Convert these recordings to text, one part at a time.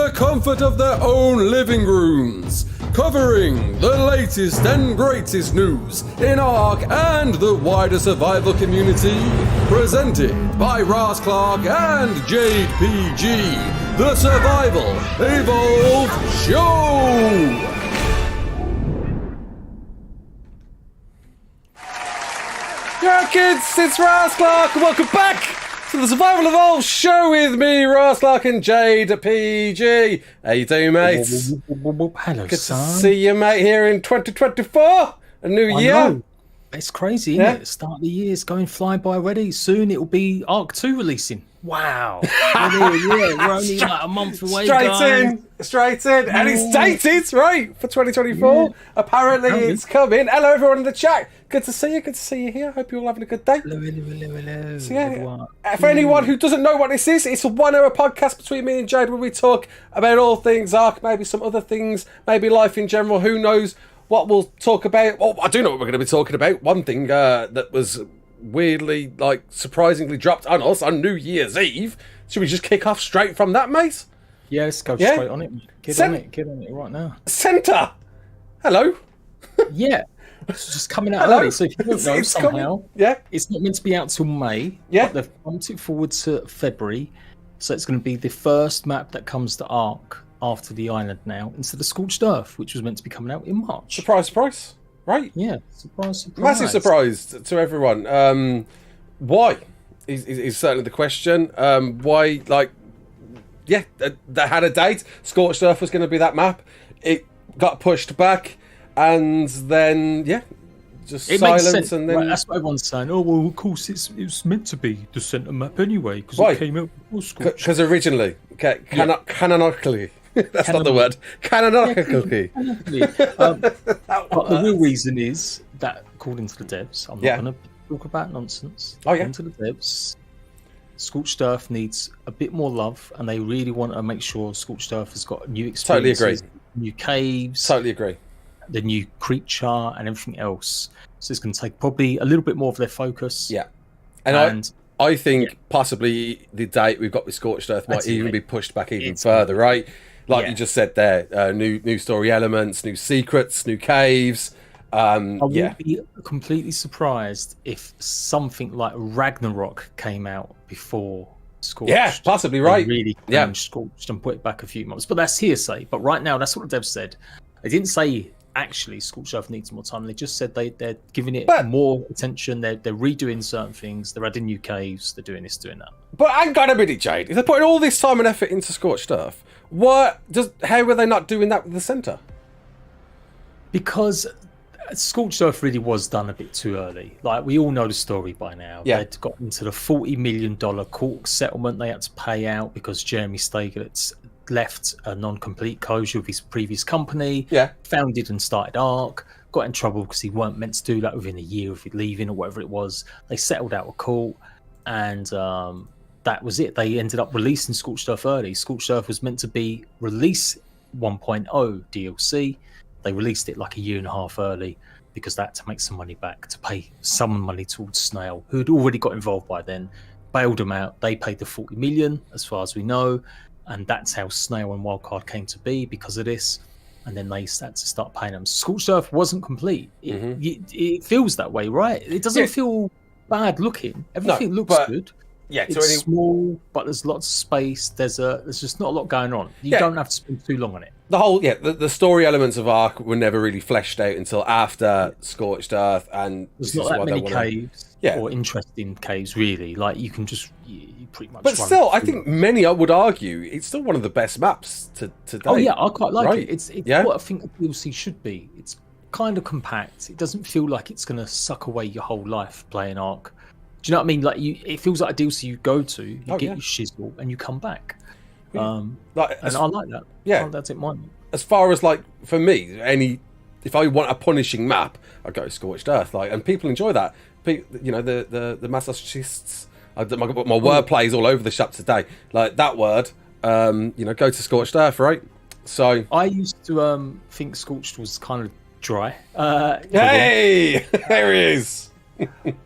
the comfort of their own living rooms, covering the latest and greatest news in ARK and the wider survival community, presented by Raasclark and Jade PG, the Survival Evolved Show! Yeah, kids, it's Raasclark, and welcome back to the Survival Evolved Show with me, Raasclark and Jade PG. How you doing, mate? Hello, Good son. to see you, mate, here in 2024, a new year. Know. It's crazy, isn't it? Start of the year, it's going flying by already. Soon it'll be ARK 2 releasing. Wow. We're only like a month away, Straight in. And it's dated, right, for 2024. Yeah. Apparently it's coming. Hello, everyone in the chat. Good to see you here. Hope you're all having a good day. Hello. So, yeah, for anyone who doesn't know what this is, it's a 1 hour podcast between me and Jade where we talk about all things ARK, maybe some other things, maybe life in general. Who knows what we'll talk about? Oh, I do know what we're going to be talking about. One thing that was weirdly, surprisingly dropped on us on New Year's Eve. Should we just kick off straight from that, mate? Yeah, let's go straight on it. Get on it right now. Centre! Hello? Yeah. It's just coming out early, so if you don't know, somehow, it's not meant to be out till May, but they've bumped it forward to February, so it's going to be the first map that comes to ARK after the island now, instead of Scorched Earth, which was meant to be coming out in March. Surprise. Right? Yeah, surprise. Massive surprise to everyone. Why is certainly the question. Why, they had a date. Scorched Earth was going to be that map. It got pushed back. And then, just it silence, and then right, that's what everyone's saying. Oh well, of course it was meant to be the centre map anyway because it came out before Scorched. Because originally, canonically, that's not the word. Canonically. But the real reason is that, according to the devs, I'm not going to talk about nonsense. According to the devs, Scorched Earth needs a bit more love, and they really want to make sure Scorched Earth has got new experiences, totally agree. New caves, totally agree. The new creature and everything else. So it's going to take probably a little bit more of their focus. Yeah. And I think possibly the date we've got with Scorched Earth might even be pushed back even further, right? You just said there, new story elements, new secrets, new caves. I would be completely surprised if something like Ragnarok came out before Scorched. Yeah, possibly, right. Really changed Scorched and put it back a few months. But that's hearsay. But right now, that's what the devs said. They didn't say actually Scorched Earth needs more time. They just said they're giving it more attention. They're redoing certain things. They're adding new caves. They're doing this, doing that. But hang on a minute, Jade. If they're putting all this time and effort into Scorched Earth, how were they not doing that with the centre? Because Scorched Earth really was done a bit too early. We all know the story by now. Yeah. They'd got into the $40 million court settlement they had to pay out because Jeremy Stagelitz left a non-complete closure of his previous company, founded and started ARK, got in trouble because he weren't meant to do that within a year of leaving or whatever it was. They settled out of court, and that was it. They ended up releasing Scorched Earth early. Scorched Earth was meant to be release 1.0 DLC. They released it like a year and a half early because they had to make some money back to pay some money towards Snail, who had already got involved by then, bailed them out. They paid the 40 million, as far as we know. And that's how Snail and Wildcard came to be because of this. And then they had to start paying them. Scorched Earth wasn't complete. It feels that way, right? It doesn't feel bad looking. Everything looks good. Yeah, it's small, but there's lots of space. There's just not a lot going on. You don't have to spend too long on it. The whole the story elements of ARK were never really fleshed out until after Scorched Earth, and there's not that many caves or interesting caves really. You can just you pretty much. But still, I think many would argue it's still one of the best maps to date. Oh yeah, I quite like it. It's what I think a DLC should be. It's kind of compact. It doesn't feel like it's going to suck away your whole life playing ARK. Do you know what I mean? It feels like a DLC you go to, you get your shizzle, and you come back. And I like that. Yeah, that's it. Mine. As far as for me, if I want a punishing map, I go Scorched Earth. And people enjoy that. The masochists. My wordplay is all over the shop today. That word. Go to Scorched Earth, right? So I used to think Scorched was kind of dry. Hey, there he is.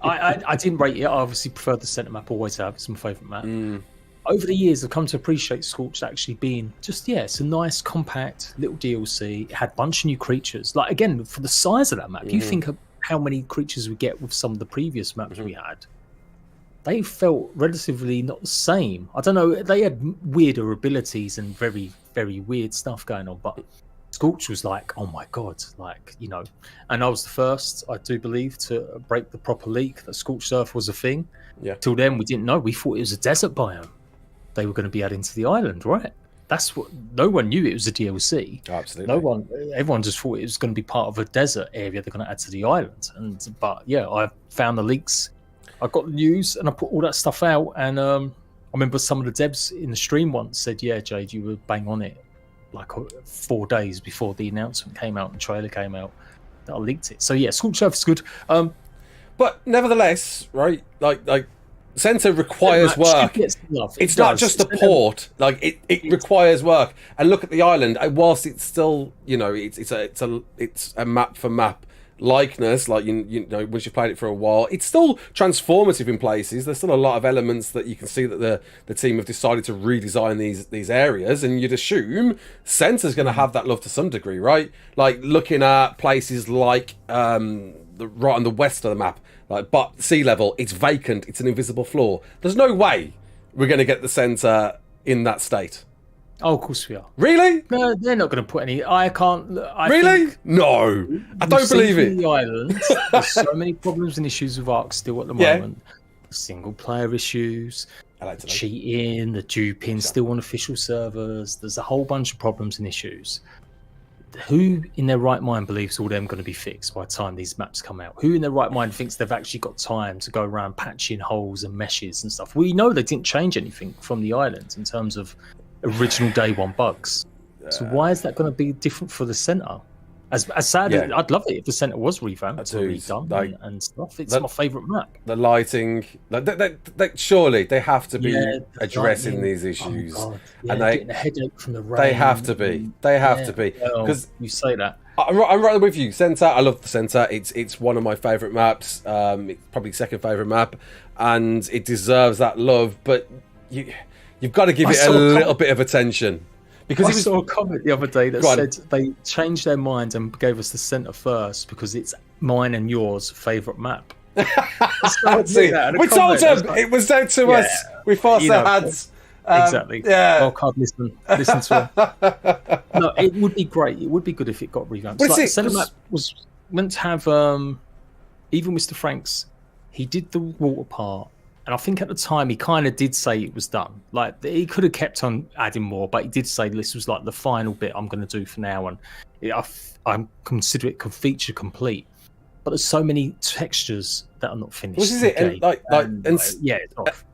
I didn't rate it. I obviously preferred the centre map. Always have. It's my favourite map. over the years, I've come to appreciate Scorched actually being just, it's a nice, compact little DLC. It had a bunch of new creatures. Like, again, for the size of that map, you think of how many creatures we get with some of the previous maps we had. They felt relatively not the same. I don't know, they had weirder abilities and very, very weird stuff going on, but Scorch was like, oh my God, like, you know. And I was the first, I do believe, to break the proper leak that Scorched Earth was a thing. Yeah. Till then, we didn't know. We thought it was a desert biome they were going to be adding to the island, right? That's what no one knew it was a DLC. Absolutely. Everyone just thought it was going to be part of a desert area they're going to add to the island. But yeah, I found the leaks. I got the news and I put all that stuff out. And I remember some of the devs in the stream once said, "Yeah, Jade, you were bang on it." Like 4 days before the announcement came out and the trailer came out, that I leaked it. So yeah, Scorched Earth is good. But nevertheless, right? Like. Center requires work. It's not just a port. Like it requires work. And look at the island. Whilst it's still, you know, it's a map for map likeness. Like you know, once you've played it for a while, it's still transformative in places. There's still a lot of elements that you can see that the team have decided to redesign these areas. And you'd assume Center's going to have that love to some degree, right? Like looking at places like right on the west of the map. But sea level, it's vacant. It's an invisible floor. There's no way we're going to get the center in that state. Oh, of course we are. Really? No, they're not going to put any. I can't. Really? No, I don't believe it. The island. There's so many problems and issues with ARK still at the moment. Single player issues, cheating, the duping, still on official servers. There's a whole bunch of problems and issues. Who in their right mind believes all them going to be fixed by the time these maps come out? Who in their right mind thinks they've actually got time to go around patching holes and meshes and stuff? We know they didn't change anything from the island in terms of original day one bugs. So why is that going to be different for the center? As sad as I'd love it if the center was revamped or redone and stuff. It's my favourite map. The lighting, surely they have to be addressing these issues, and getting a headache from the rain. They have to be. They have to be because you say that. I'm right with you. Center, I love the center. It's one of my favourite maps. It's probably second favourite map, and it deserves that love. But you've got to give it a little bit of attention. Because I saw a comment the other day that said they changed their mind and gave us the centre first because it's mine and yours favourite map. We told them it was down to us. We forced our hands. Exactly. Yeah. Oh, God, listen to them. No, it would be great. It would be good if it got revamped. The centre map was meant to have even Mr. Franks. He did the water part. And I think at the time he kind of did say it was done. Like he could have kept on adding more, but he did say this was like the final bit I'm going to do for now, and I consider it feature complete. But there's so many textures that are not finished. This is it,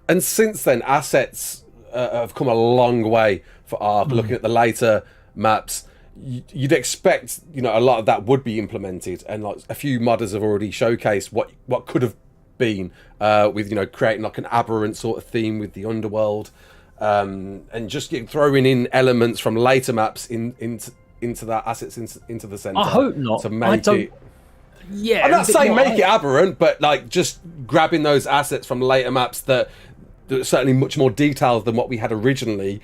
and since then assets have come a long way for ARK. Looking at the later maps, you'd expect a lot of that would be implemented, and like a few modders have already showcased what could have been with creating like an aberrant sort of theme with the underworld, and just throwing in elements from later maps into that assets into the center. I hope not to make it. Yeah, I'm not saying make it aberrant, but like just grabbing those assets from later maps that are certainly much more detailed than what we had originally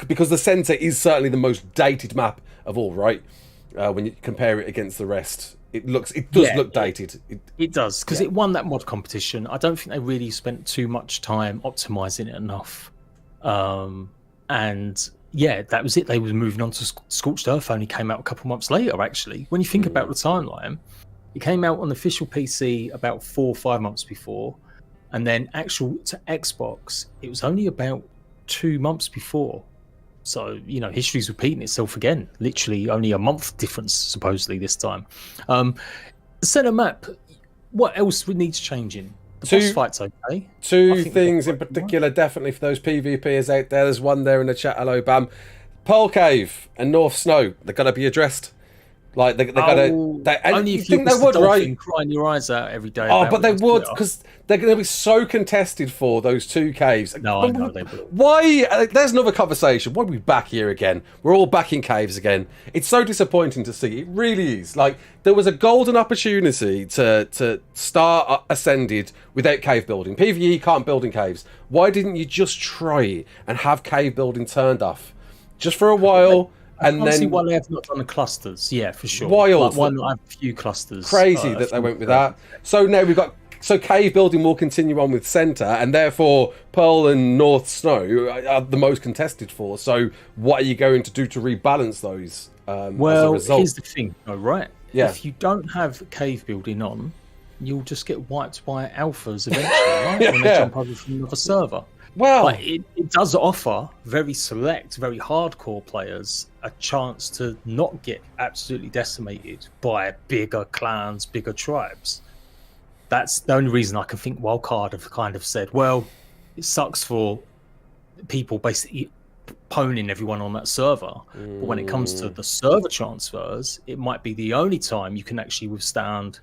because the center is certainly the most dated map of all, right? When you compare it against the rest. It does look dated. It does, because it won that mod competition. I don't think they really spent too much time optimizing it enough. And yeah, that was it. They were moving on to Scorched Earth. Only came out a couple months later, actually. When you think about the timeline, it came out on official PC about 4 or 5 months before, and then actual to Xbox, it was only about 2 months before. So, history's repeating itself again. Literally only a month difference, supposedly, this time. Center map, what else needs changing? The boss fight's okay. Two things in particular, definitely for those PvPers out there. There's one there in the chat. Hello, Bam. Pearl Cave and North Snow, they're going to be addressed. Like they gotta. Only if you think they would, right? Crying your eyes out every day. Oh, but they would because they're going to be so contested for those 2 caves. No, I know they will. Why? There's another conversation. Why are we back here again? We're all back in caves again. It's so disappointing to see. It really is. Like there was a golden opportunity to start Ascended without cave building. PvE can't build in caves. Why didn't you just try it and have cave building turned off just for a while? And then see why they have not done the clusters. Yeah, for sure. Wild. Why not have a few clusters? Crazy that they went with that. So now we've got cave building will continue on with centre, and therefore Pearl and North Snow are the most contested for. So what are you going to do to rebalance those? Well, as a result? Here's the thing, though, right? Yeah. If you don't have cave building on, you'll just get wiped by alphas eventually, right? When they jump over from another server. Well, but it does offer very select, very hardcore players a chance to not get absolutely decimated by bigger clans, bigger tribes. That's the only reason I can think Wildcard have kind of said, well, it sucks for people basically poning everyone on that server. But when it comes to the server transfers, it might be the only time you can actually withstand,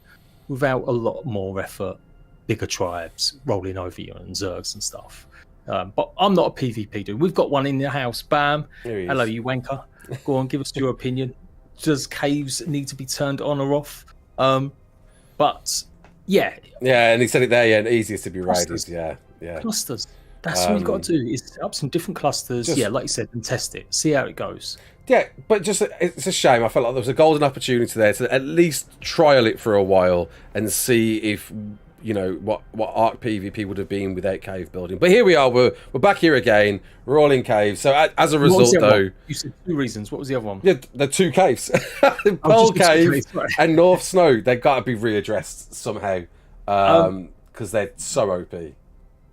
without a lot more effort, bigger tribes rolling over you and Zergs and stuff. But I'm not a PvP dude. We've got one in the house. Bam. Hello, you wanker. Go on, give us your opinion. Does caves need to be turned on or off? But yeah. Yeah, and he said it there. Yeah, easiest to be raided. Yeah. Clusters. That's what you've got to do. Is set up some different clusters. Like you said, and test it. See how it goes. Yeah, but it's a shame. I felt like there was a golden opportunity there to at least trial it for a while and see if what ARK PvP would have been without cave building. But here we are. We're back here again. We're all in caves. So as a result, though, you said 2 reasons. What was the other one? Yeah, the 2 caves, Pearl Cave and North Snow. They've got to be readdressed somehow because they're so OP.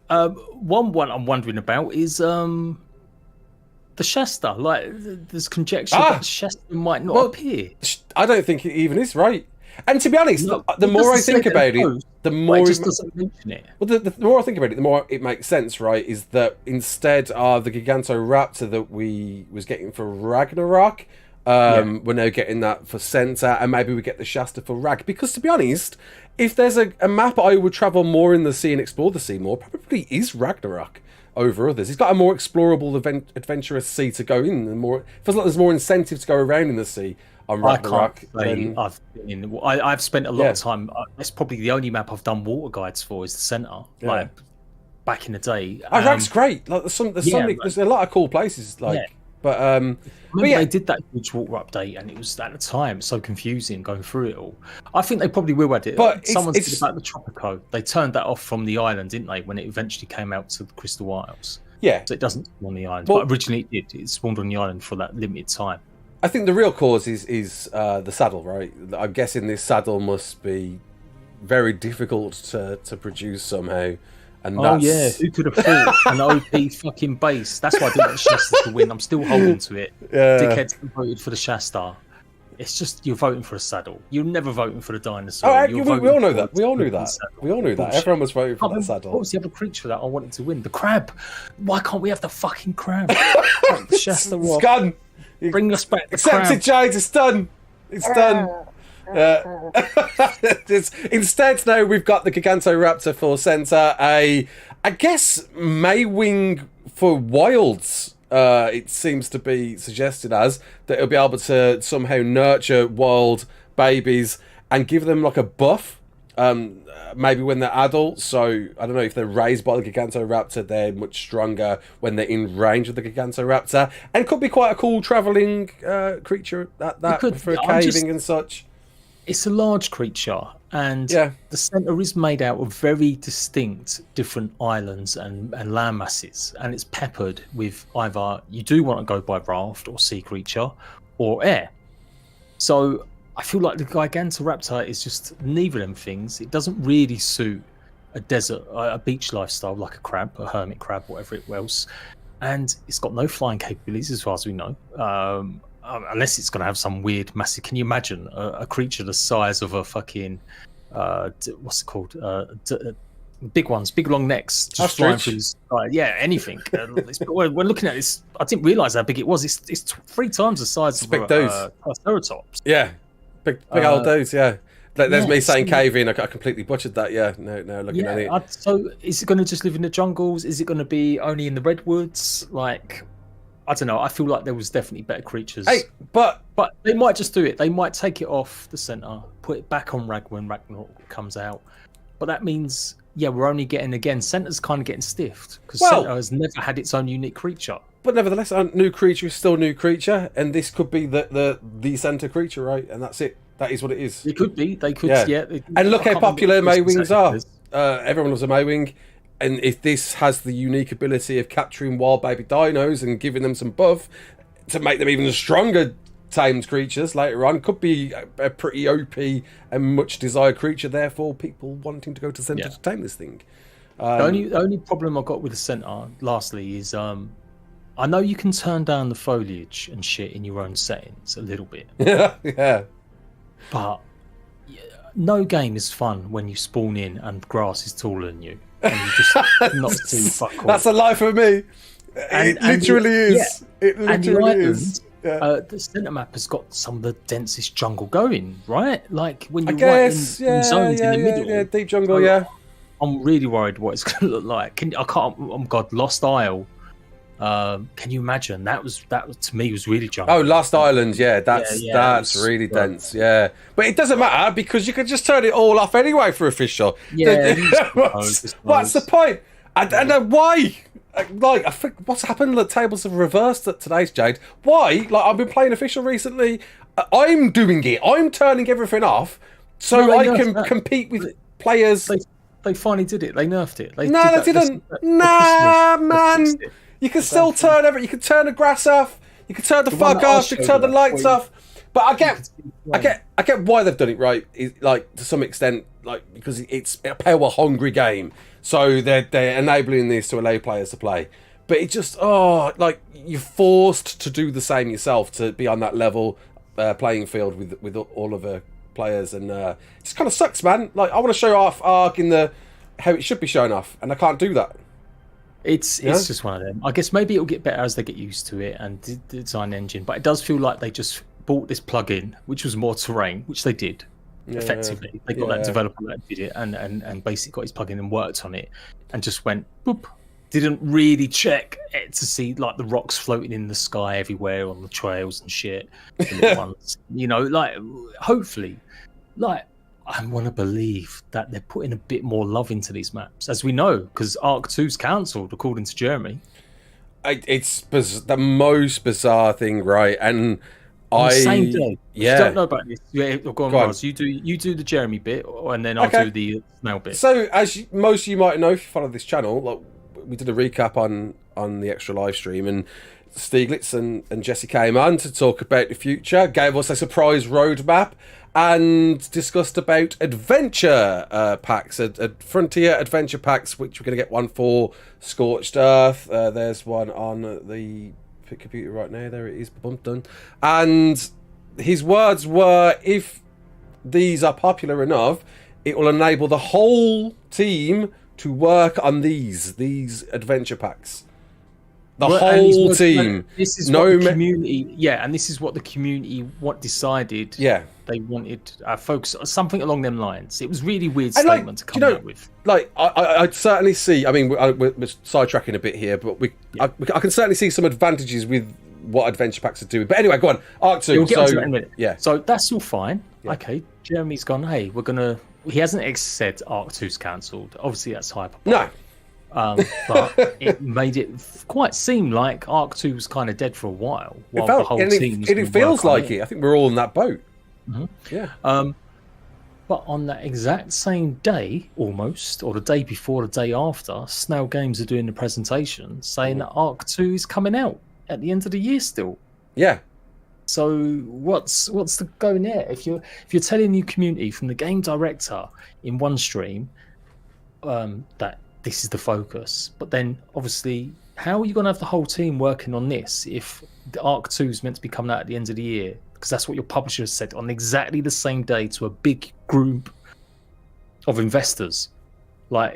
One I'm wondering about is the Shasta. Like, there's conjecture that Shasta might not appear. I don't think it even is right. And to be honest, the more I think about it, the more it just doesn't mention it. Well, the more I think about it, the more it makes sense, right? Is that instead of the Gigantoraptor that we was getting for Ragnarok, we're now getting that for Center, and maybe we get the Shasta for Rag. Because to be honest, if there's a map I would travel more in the sea and explore the sea more, probably is Ragnarok over others. It's got a more explorable, adventurous sea to go in, and more feels like there's more incentive to go around in the sea. Ragnarok, I've spent a lot of time. That's probably the only map I've done water guides for is the Center. Like back in the day. Rag's great. Like there's a lot of cool places. But they did that huge water update, and it was at the time so confusing going through it all. I think they probably will add it. But someone said about the Tropico. They turned that off from the island, didn't they? When it eventually came out to the Crystal Isles. Yeah. So it doesn't spawn on the island, but originally it did. It spawned on the island for that limited time. I think the real cause is the saddle, right? I'm guessing this saddle must be very difficult to produce somehow. And who could have thought an OP fucking base? That's why I didn't want Shasta to win. I'm still holding to it. Dickheads voted for the Shasta. It's just you're voting for a saddle. You're never voting for the dinosaur. We all know that. We all knew that. We all knew that. Everyone was voting for that saddle. What was the other creature that I wanted to win? The crab. Why can't we have the fucking crab? The Shasta what? Gun. Bring us back the crab. Accept it, Jade. It's done. It's done. Instead, now we've got the Gigantoraptor for Center. I guess Maywing for Wilds. It seems to be suggested as that it'll be able to somehow nurture wild babies and give them like a buff. Maybe when they're adults, so I don't know if they're raised by the Gigantoraptor, they're much stronger when they're in range of the Gigantoraptor, and could be quite a cool travelling creature for caving and such. It's a large creature, and the centre is made out of very distinct different islands and land masses, and it's peppered with either you do want to go by raft or sea creature or air. So I feel like the Gigantoraptor is just neither of them things. It doesn't really suit a desert, a beach lifestyle like a crab, a hermit crab, whatever it was. And it's got no flying capabilities as far as we know. Unless it's going to have some weird massive... Can you imagine a creature the size of a fucking... what's it called? Big ones, big long necks. Just flying through the sky. Yeah, anything. We're looking at this. I didn't realise how big it was. It's 3 times the size of a Triceratops. Yeah. Big old dudes, yeah. There's me saying caving. I completely butchered that. Yeah, no, looking at it. So is it going to just live in the jungles? Is it going to be only in the redwoods? Like, I don't know. I feel like there was definitely better creatures. Hey, but they might just do it. They might take it off the center, put it back on Rag when Ragnarok comes out. But that means, we're only getting center's kind of getting stiffed because center has never had its own unique creature. But nevertheless, a new creature is still a new creature, and this could be the center creature, right? And that's it. That is what it is. It could be. They could, And look how popular Maywings are. Everyone loves a Maywing. And if this has the unique ability of capturing wild baby dinos and giving them some buff to make them even stronger tamed creatures later on, could be a pretty OP and much desired creature. Therefore, people wanting to go to center to tame this thing. The only problem I've got with the center, lastly, is I know you can turn down the foliage and shit in your own settings a little bit. Yeah. But no game is fun when you spawn in and grass is taller than you. And you just not see fuck all. That's a lie for me. It literally is. It literally is. The centre map has got some of the densest jungle going, right? Like when you're right in zones in the middle. Yeah, deep jungle, I'm really worried what it's going to look like. Oh God, Lost Isle. Can you imagine? That to me was really jungle. Oh, Lost Island, that's really dense, But it doesn't matter because you can just turn it all off anyway for official. What's the point? And why? Like, I think what's happened? The tables have reversed at today's Jade. Why? Like, I've been playing official recently. I'm doing it. I'm turning everything off so I can compete with players. They finally did it. They nerfed it. They didn't. Nah, man. You can still turn everything. You can turn the grass off. You can turn the fuck off. You can turn the lights off. But I get why they've done it, right? Like to some extent, like because it's a power hungry game, so they're enabling this to allow players to play. But it just like you're forced to do the same yourself to be on that level playing field with all other players, and it just kind of sucks, man. Like I want to show off ARK in how it should be shown off, and I can't do that. It's just one of them. I guess maybe it'll get better as they get used to it and the design engine. But it does feel like they just bought this plugin, which was more terrain, which they did effectively. They got that developer that did it and basically got his plugin and worked on it, and just went boop. Didn't really check it to see like the rocks floating in the sky everywhere on the trails and shit. Like hopefully, like. I want to believe that they're putting a bit more love into these maps, as we know, because ARK 2's cancelled, according to Jeremy. It's the most bizarre thing, right? And on the same day. You don't know about this. Go on, Ross. You do the Jeremy bit, and then I'll do the Snail bit. So, as most of you might know, if you follow this channel, like we did a recap on the extra live stream, and Stieglitz and Jesse came on to talk about the future, gave us a surprise roadmap, and discussed about adventure packs, frontier adventure packs, which we're going to get one for Scorched Earth. There's one on the computer right now. There it is. Done. And his words were, if these are popular enough, it will enable the whole team to work on these adventure packs. The whole team. This is what the community, and this is what the community decided. Yeah, they wanted focus on something along them lines. It was really weird statement to come out with. Like, I'd certainly see. I mean, we're sidetracking a bit here, but I can certainly see some advantages with what adventure packs are doing. But anyway, go on. ARK 2. We'll get onto that in a minute. Yeah. So that's all fine. Yeah. Okay, Jeremy's gone. Hey, we're gonna. He hasn't said ARK 2's cancelled. Obviously, that's hyperbole. No. But it made it quite seem like ARK 2 was kind of dead for a while the whole team was it feels like it. I think we're all in that boat. Mm-hmm. Yeah. But on that exact same day, almost, or the day before, the day after, Snail Games are doing the presentation saying that ARK 2 is coming out at the end of the year still. Yeah. So what's the going there? If you're telling your community from the game director in one stream that this is the focus, but then obviously how are you going to have the whole team working on this if the ARK 2 is meant to be coming out at the end of the year? Because that's what your publisher has said on exactly the same day to a big group of investors. Like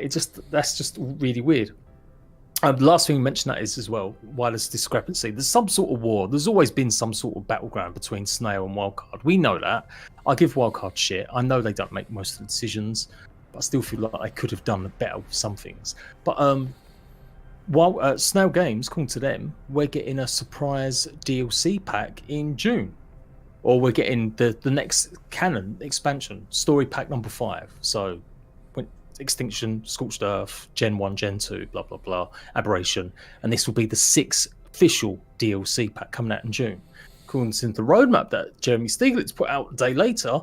that's just really weird. The last thing you mentioned that is as well, why there's discrepancy. There's some sort of war. There's always been some sort of battleground between Snail and Wildcard. We know that. I give Wildcard shit. I know they don't make most of the decisions, but I still feel like they could have done better with some things. But while Snail Games, according to them, we're getting a surprise DLC pack in June. Or we're getting the next canon expansion, story pack number 5. So Extinction, Scorched Earth, Gen 1, Gen 2, blah, blah, blah, Aberration. And this will be the 6th official DLC pack coming out in June. According to the roadmap that Jeremy Stieglitz put out a day later,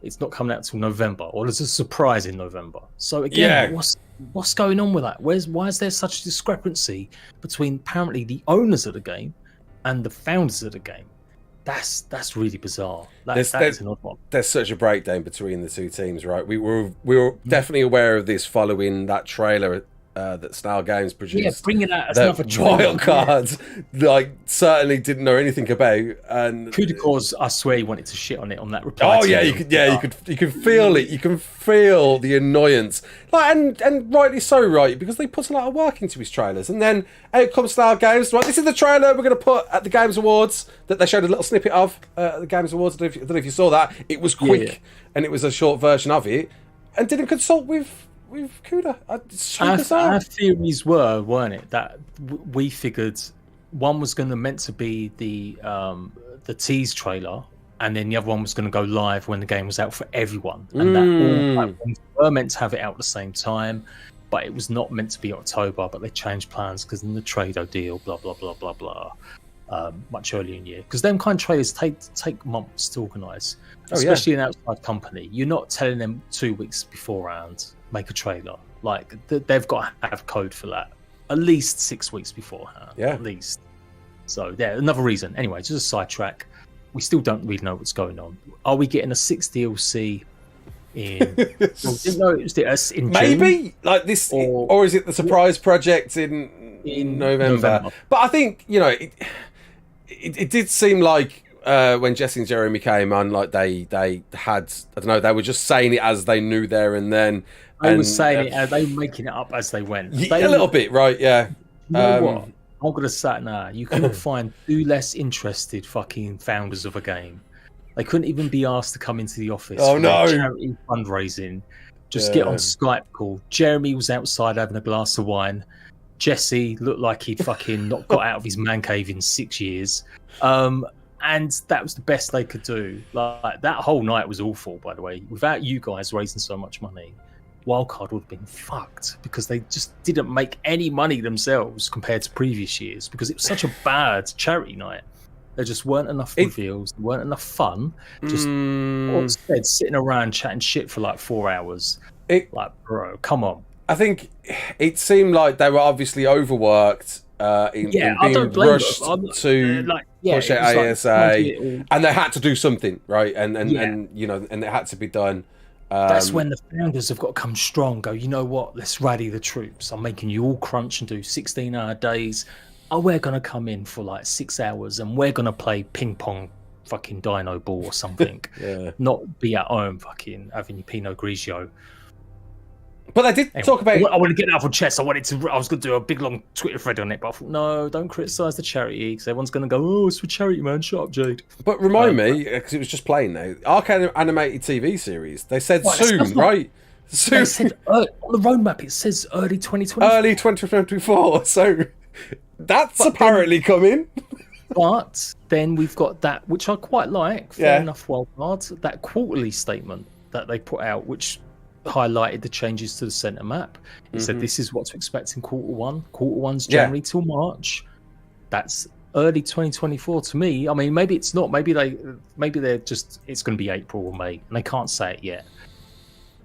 it's not coming out till November, or there's a surprise in November. So again, what's going on with that? Why is there such a discrepancy between apparently the owners of the game and the founders of the game? That's really bizarre. That's an odd one. There's such a breakdown between the two teams, right? We were definitely aware of this following that trailer that Snail Games produced. Yeah, bringing out another wild cards, like certainly didn't know anything about. And Kudikors, I swear he wanted to shit on it on that reply. Oh yeah, you could feel it. You can feel the annoyance, like and rightly so, right? Because they put a lot of work into his trailers, and then out comes Snail Games. Right, this is the trailer we're going to put at the Games Awards that they showed a little snippet of at the Games Awards. I don't know if you saw that. It was quick, and it was a short version of it, and didn't consult with Kuda. Our theories weren't it, that we figured one was meant to be the tease trailer, and then the other one was going to go live when the game was out for everyone, and that all platforms were meant to have it out at the same time, but it was not meant to be October. But they changed plans because in the Trado deal, blah blah blah blah blah, much earlier in the year, because them kind of trailers take months to organise, especially an outside company. You're not telling them 2 weeks beforehand make a trailer. Like they've got to have code for that at least 6 weeks beforehand, at least. So yeah, another reason. Anyway, just a sidetrack. We still don't really know what's going on. Are we getting a 6th DLC in in maybe June? Like this, or is it the surprise project in November? But I think it did seem like when Jesse and Jeremy came on, like they had, I don't know, they were just saying it as they knew there and then. They were saying it, they were making it up as they went. A little bit, right? Yeah. You know what? I'm gonna say now, you cannot find 2 less interested fucking founders of a game. They couldn't even be asked to come into the office. Oh no! Charity fundraising. Just get on Skype call. Jeremy was outside having a glass of wine. Jesse looked like he'd fucking not got out of his man cave in 6 years. And that was the best they could do. Like that whole night was awful, by the way. Without you guys raising so much money, Wildcard would have been fucked, because they just didn't make any money themselves compared to previous years, because it was such a bad charity night. There just weren't enough reveals, there weren't enough fun. Just instead sitting around chatting shit for like 4 hours. Like, bro, come on. I think it seemed like they were obviously overworked in being rushed to push out ASA, and they had to do something, right? And it had to be done. That's when the founders have got to come strong. Go, you know what? Let's rally the troops. I'm making you all crunch and do 16-hour days. Oh, we're gonna come in for like 6 hours and we're gonna play ping pong, fucking Dino Ball or something. Not be at home fucking having your Pinot Grigio. But I did talk about. I want to get that off on chest. I was going to do a big long Twitter thread on it, but I thought, no, don't criticise the charity, because everyone's going to go, oh, it's for charity, man. Shut up, Jade. But remind me, because it was just playing now. ARK animated TV series. They said soon, right? Soon. They said on the roadmap. It says early 2024. Early 2024. So that's apparently coming. But then we've got that, which I quite like. Fair enough, Wildcard. That quarterly statement that they put out, which highlighted the changes to the center map. It said this is what to expect in quarter one. Quarter one's January till March. That's early 2024 to me. I mean, maybe it's not. Maybe they're just, it's going to be April or May, and they can't say it yet.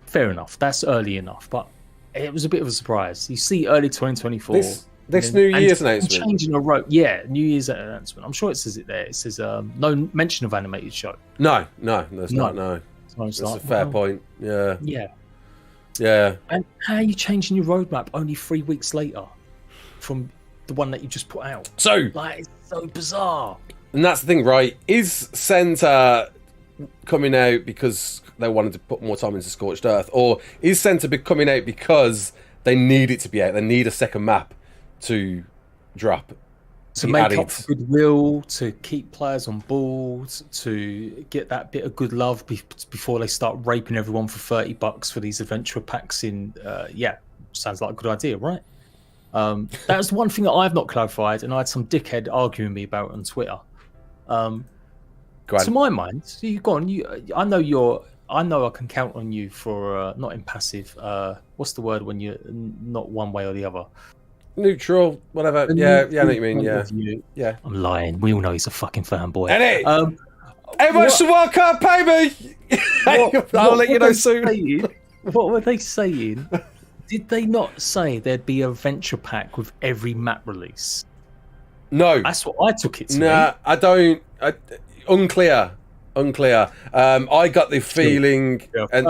Fair enough. That's early enough, but it was a bit of a surprise. You see, early 2024. This New Year's announcement. Changing a road. Yeah, New Year's announcement. I'm sure it says it there. It says no mention of animated show. No, there's not. No, that's a fair point. Yeah. Yeah. And how are you changing your roadmap only 3 weeks later from the one that you just put out? So, like, it's so bizarre. And that's the thing, right? Is Centre coming out because they wanted to put more time into Scorched Earth, or is Centre coming out because they need it to be out? They need a second map to drop. To make up for goodwill, to keep players on board, to get that bit of good love before they start raping everyone for $30 for these adventure packs in, sounds like a good idea, right? That's one thing that I've not clarified, and I had some dickhead arguing with me about it on Twitter. To my mind, you go on. I know I can count on you for not impassive. What's the word when you're not one way or the other? Neutral, whatever. I know what you mean. Yeah. I'm lying. We all know he's a fucking fanboy. Hey, much the World Cup, pay me. I'll let you know soon. What were they saying? Did they not say there'd be a adventure pack with every map release? No. That's what I took it to. Nah, I don't. Unclear. I got the feeling, I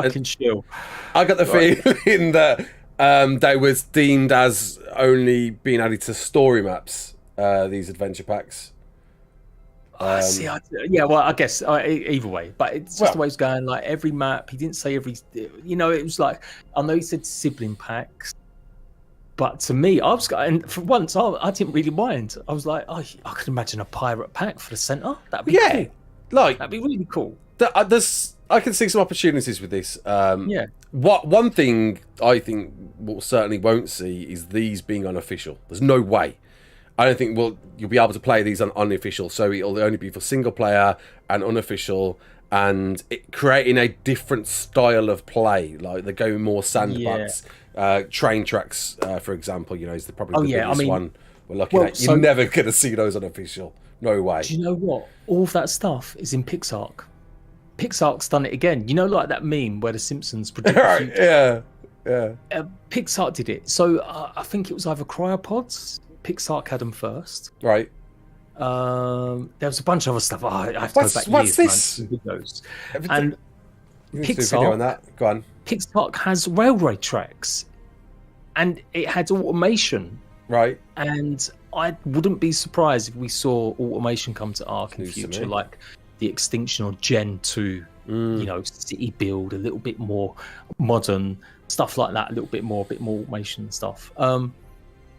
got the feeling that they was deemed as only being added to story maps. These adventure packs. I guess either way, but it's just the way it's going. Like every map, he didn't say every. It was like I know he said sibling packs, but to me, and for once, I didn't really mind. I was like, I could imagine a pirate pack for the center. That'd be cool. That'd be really cool. I can see some opportunities with this. One thing I think we'll certainly won't see is these being unofficial. There's no way. I don't think you'll be able to play these on unofficial, so it'll only be for single player and unofficial, and creating a different style of play. Like they're going more sandbox, train tracks, for example. Is probably the biggest one we're looking at. You're never going to see those unofficial. No way. Do you know what? All of that stuff is in PixARK. PixARK's done it again. Like that meme where the Simpsons predict the future. Yeah. PixARK did it. So I think it was either cryopods. PixARK had them first. Right. There was a bunch of other stuff. I have to go back what's years, this? Videos. And PixARK, on that. Go on. PixARK has railway tracks, and it had automation. Right. And I wouldn't be surprised if we saw automation come to ARK in the future, like the Extinction or Gen 2, city build, a little bit more modern, stuff like that, a little bit more automation stuff.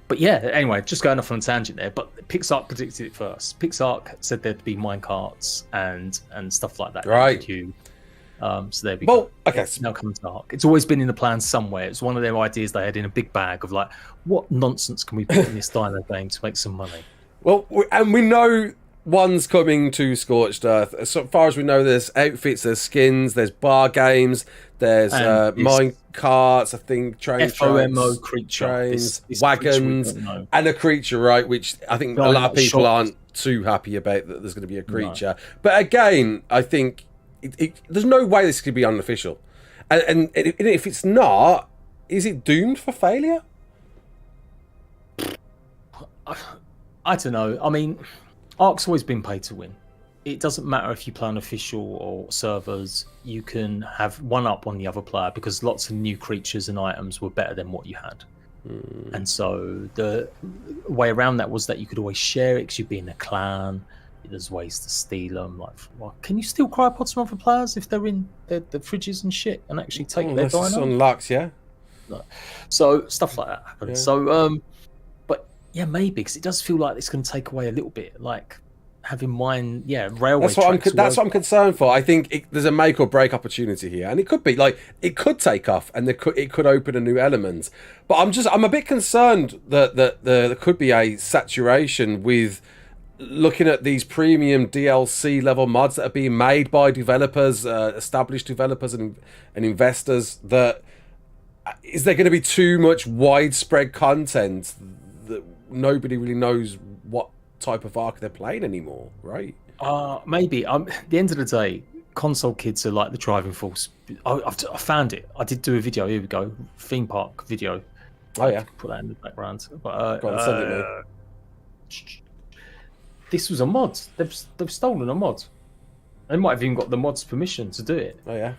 But yeah, anyway, just going off on a tangent there, but PixARK predicted it first. PixARK said there'd be minecarts and stuff like that. Right. So there we go. Okay. It's now coming to ARK. It's always been in the plan somewhere. It's one of their ideas they had in a big bag of like, what nonsense can we put in this dino game to make some money? Well, and we know one's coming to Scorched Earth. As far as we know, there's outfits, there's skins, there's bar games, there's mine carts, I think, train FOMO creature, trains, wagons, and a creature, right? Which I think a lot of people aren't too happy about that there's going to be a creature. No. But again, I think there's no way this could be unofficial. And if it's not, is it doomed for failure? I don't know. I mean, ARK's always been pay to win. It doesn't matter if you play on official or servers. You can have one up on the other player because lots of new creatures and items were better than what you had. And so the way around that was that you could always share it because you'd be in a clan. There's ways to steal them. Can you steal cryopods from other players if they're in the fridges and shit and actually take their dino? That's unlocked, yeah. No. So stuff like that happens. Yeah. So, yeah, maybe because it does feel like it's going to take away a little bit, like having mine. Yeah, railway. That's what I'm concerned for. I think there's a make or break opportunity here, and it could be like it could take off, and it could open a new element. But I'm a bit concerned that there could be a saturation with looking at these premium DLC level mods that are being made by developers, established developers, and investors. That is there going to be too much widespread content that nobody really knows what type of ARK they're playing anymore, right? Maybe. At the end of the day, console kids are like the driving force. I found it. I did do a video. Here we go. Theme park video. Oh yeah. Put that in the background. But, go on, send it me. This was a mod. They've stolen a mod. They might have even got the mod's permission to do it. Oh yeah.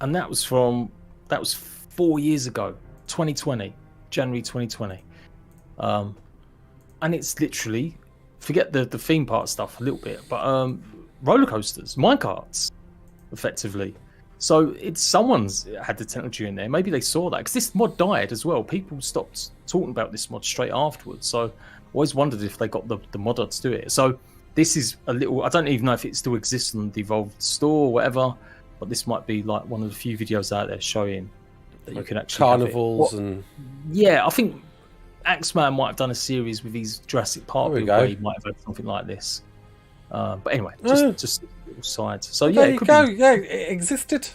And that was 4 years ago, 2020, January 2020. And it's literally, forget the theme park stuff a little bit, but roller coasters, minecarts, effectively. So someone's had the technology in there. Maybe they saw that because this mod died as well. People stopped talking about this mod straight afterwards. So I always wondered if they got the modder to do it. So this is a little. I don't even know if it still exists on the Evolved store or whatever. But this might be like one of the few videos out there showing that you can actually carnivals and yeah. I think Axeman might have done a series with his Jurassic Park where he might have had something like this. But anyway, just little sides. So yeah, there you go. Yeah, it existed.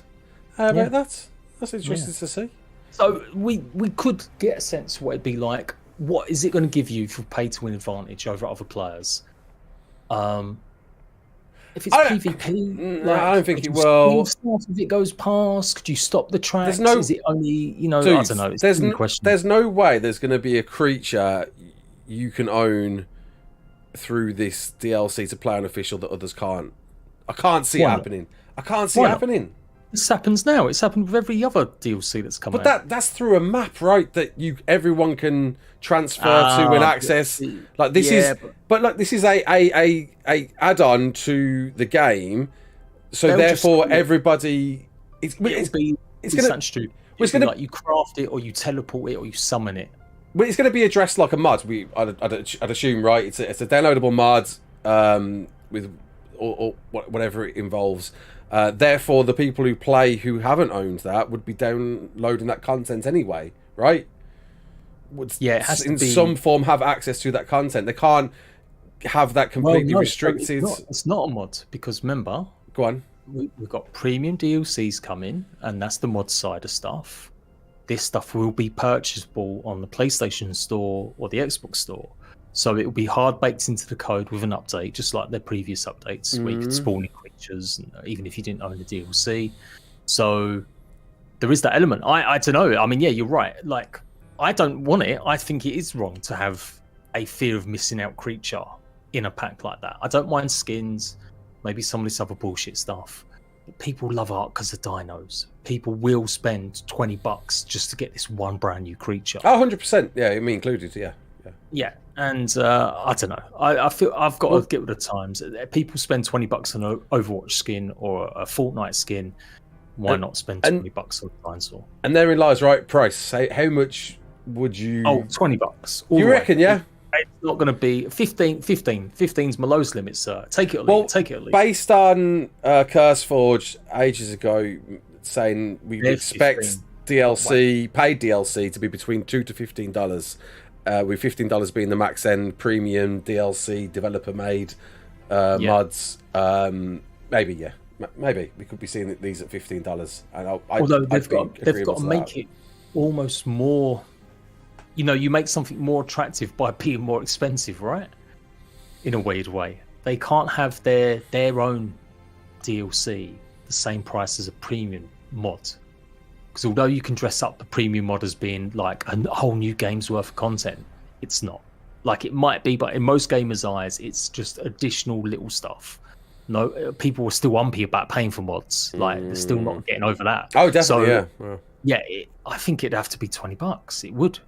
That's interesting to see. So we could get a sense of what it'd be like. What is it going to give you for pay to win advantage over other players? If it's PvP, I don't think it will. If it goes past, could you stop the tracks? Is it only dude, I don't know. There's no way there's going to be a creature you can own through this DLC to play unofficial that others can't. I can't see it happening. I can't see it happening. This happens now. It's happened with every other DLC that's come out. But that's through a map, right? That everyone can transfer to and access. Like this this is a add-on to the game. So therefore, everybody it's going to be stupid. It's going to like you craft it, or you teleport it, or you summon it. But it's going to be addressed like a mod. I'd assume, right? It's a downloadable mod with or whatever it involves. Therefore, the people who play who haven't owned that would be downloading that content anyway, right? It has to be some form have access to that content. They can't have that completely restricted. It's not a mod because remember, go on. We've got premium DLCs coming, and that's the mod side of stuff. This stuff will be purchasable on the PlayStation Store or the Xbox Store. So it will be hard baked into the code with an update, just like their previous updates, where you could spawn in creatures, even if you didn't own the DLC. So there is that element. I don't know. I mean, yeah, you're right. Like, I don't want it. I think it is wrong to have a fear of missing out creature in a pack like that. I don't mind skins, maybe some of this other bullshit stuff. People love ARK because of dinos. People will spend $20 just to get this one brand new creature. Oh, 100%. Yeah, me included. Yeah. And I don't know. I feel I've got to get with the times. People spend $20 on an Overwatch skin or a Fortnite skin. Why not spend $20 on a dinosaur? And therein lies right price. How much would you? Oh, $20. You reckon? Yeah. It's not going to be 15. 15's my lowest limit, sir. Take it or leave it. Take it or leave it. Based on CurseForge ages ago saying we expect DLC, paid DLC, to be between $2 to $15, with $15 being the max end premium DLC developer made mods. Maybe we could be seeing these at $15. And although they've got to make it almost more. You make something more attractive by being more expensive, right? In a weird way. They can't have their own DLC the same price as a premium mod. Because although you can dress up the premium mod as being like a whole new game's worth of content, it's not. Like it might be, but in most gamers' eyes, it's just additional little stuff. No, people are still umpy about paying for mods. Like they're still not getting over that. Oh, definitely, I think it'd have to be $20. It would.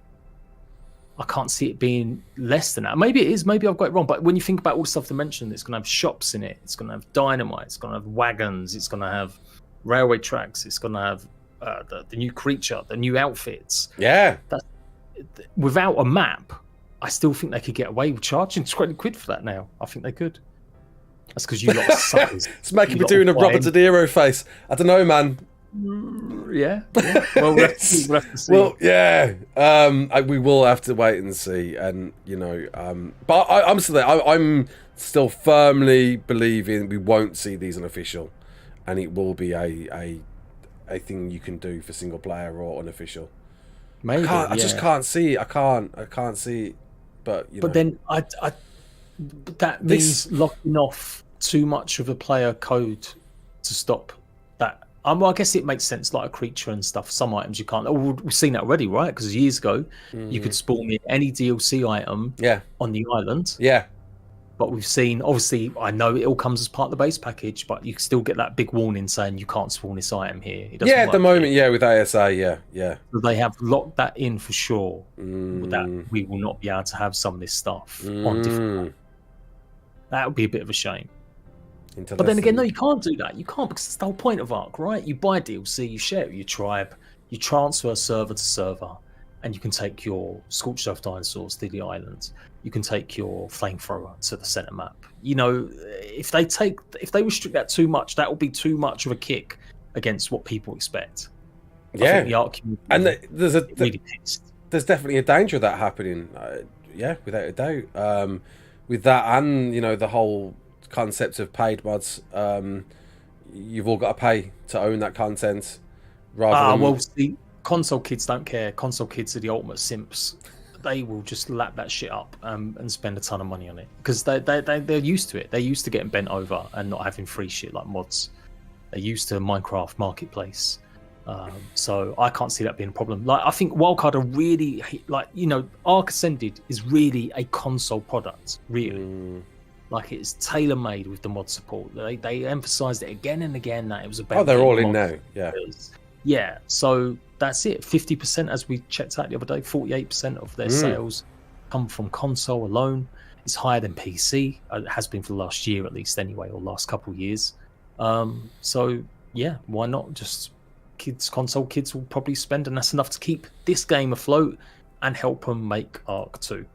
I can't see it being less than that. Maybe it is. Maybe I've got it wrong. But when you think about all the stuff they mentioned, it's going to have shops in it. It's going to have dynamite. It's going to have wagons. It's going to have railway tracks. It's going to have the new creature, the new outfits. Yeah. Without a map, I still think they could get away with charging £20 for that now. I think they could. That's because you lot are suckers. It's making me doing a Robert De Niro face. I don't know, man. Yeah. Well, we'll have to see. Well, yeah. We will have to wait and see, and but I'm still there. I'm still firmly believing we won't see these unofficial, and it will be a thing you can do for single player or unofficial. Maybe I just can't see it. I can't see it. But then that means locking off too much of a player code to stop that. I guess it makes sense, like a creature and stuff. Some items you can't. We've seen that already, right? Because years ago, you could spawn in any DLC item on the island. Yeah. But we've seen, obviously, I know it all comes as part of the base package, but you still get that big warning saying you can't spawn this item here. At the moment, with ASA, yeah. So they have locked that in for sure. That we will not be able to have some of this stuff on different. That would be a bit of a shame. But then again, no, you can't do that. You can't, because it's the whole point of ARK, right? You buy DLC, you share it with your tribe, you transfer server to server, and you can take your Scorched Earth dinosaurs to the islands. You can take your flamethrower to the center map. You know, if they restrict that too much, that will be too much of a kick against what people expect. Yeah, I think the ARK community, and there's really pissed. There's definitely a danger of that happening. Yeah, without a doubt. With that, and the whole concept of paid mods, you've all got to pay to own that content. Well, see, console kids don't care. Console kids are the ultimate simps. They will just lap that shit up and spend a ton of money on it because they're used to it. They're used to getting bent over and not having free shit like mods. They're used to Minecraft Marketplace. So I can't see that being a problem. Like, I think Wildcard are really, like, ARK Ascended is really a console product, really. Like, it's tailor-made with the mod support. They emphasised it again and again that it was about... Oh, they're all in now, yeah. Yeah, so that's it. 50%, as we checked out the other day, 48% of their sales come from console alone. It's higher than PC. It has been for the last year at least anyway, or last couple of years. So, yeah, why not just... console kids will probably spend, and that's enough to keep this game afloat and help them make ARK 2.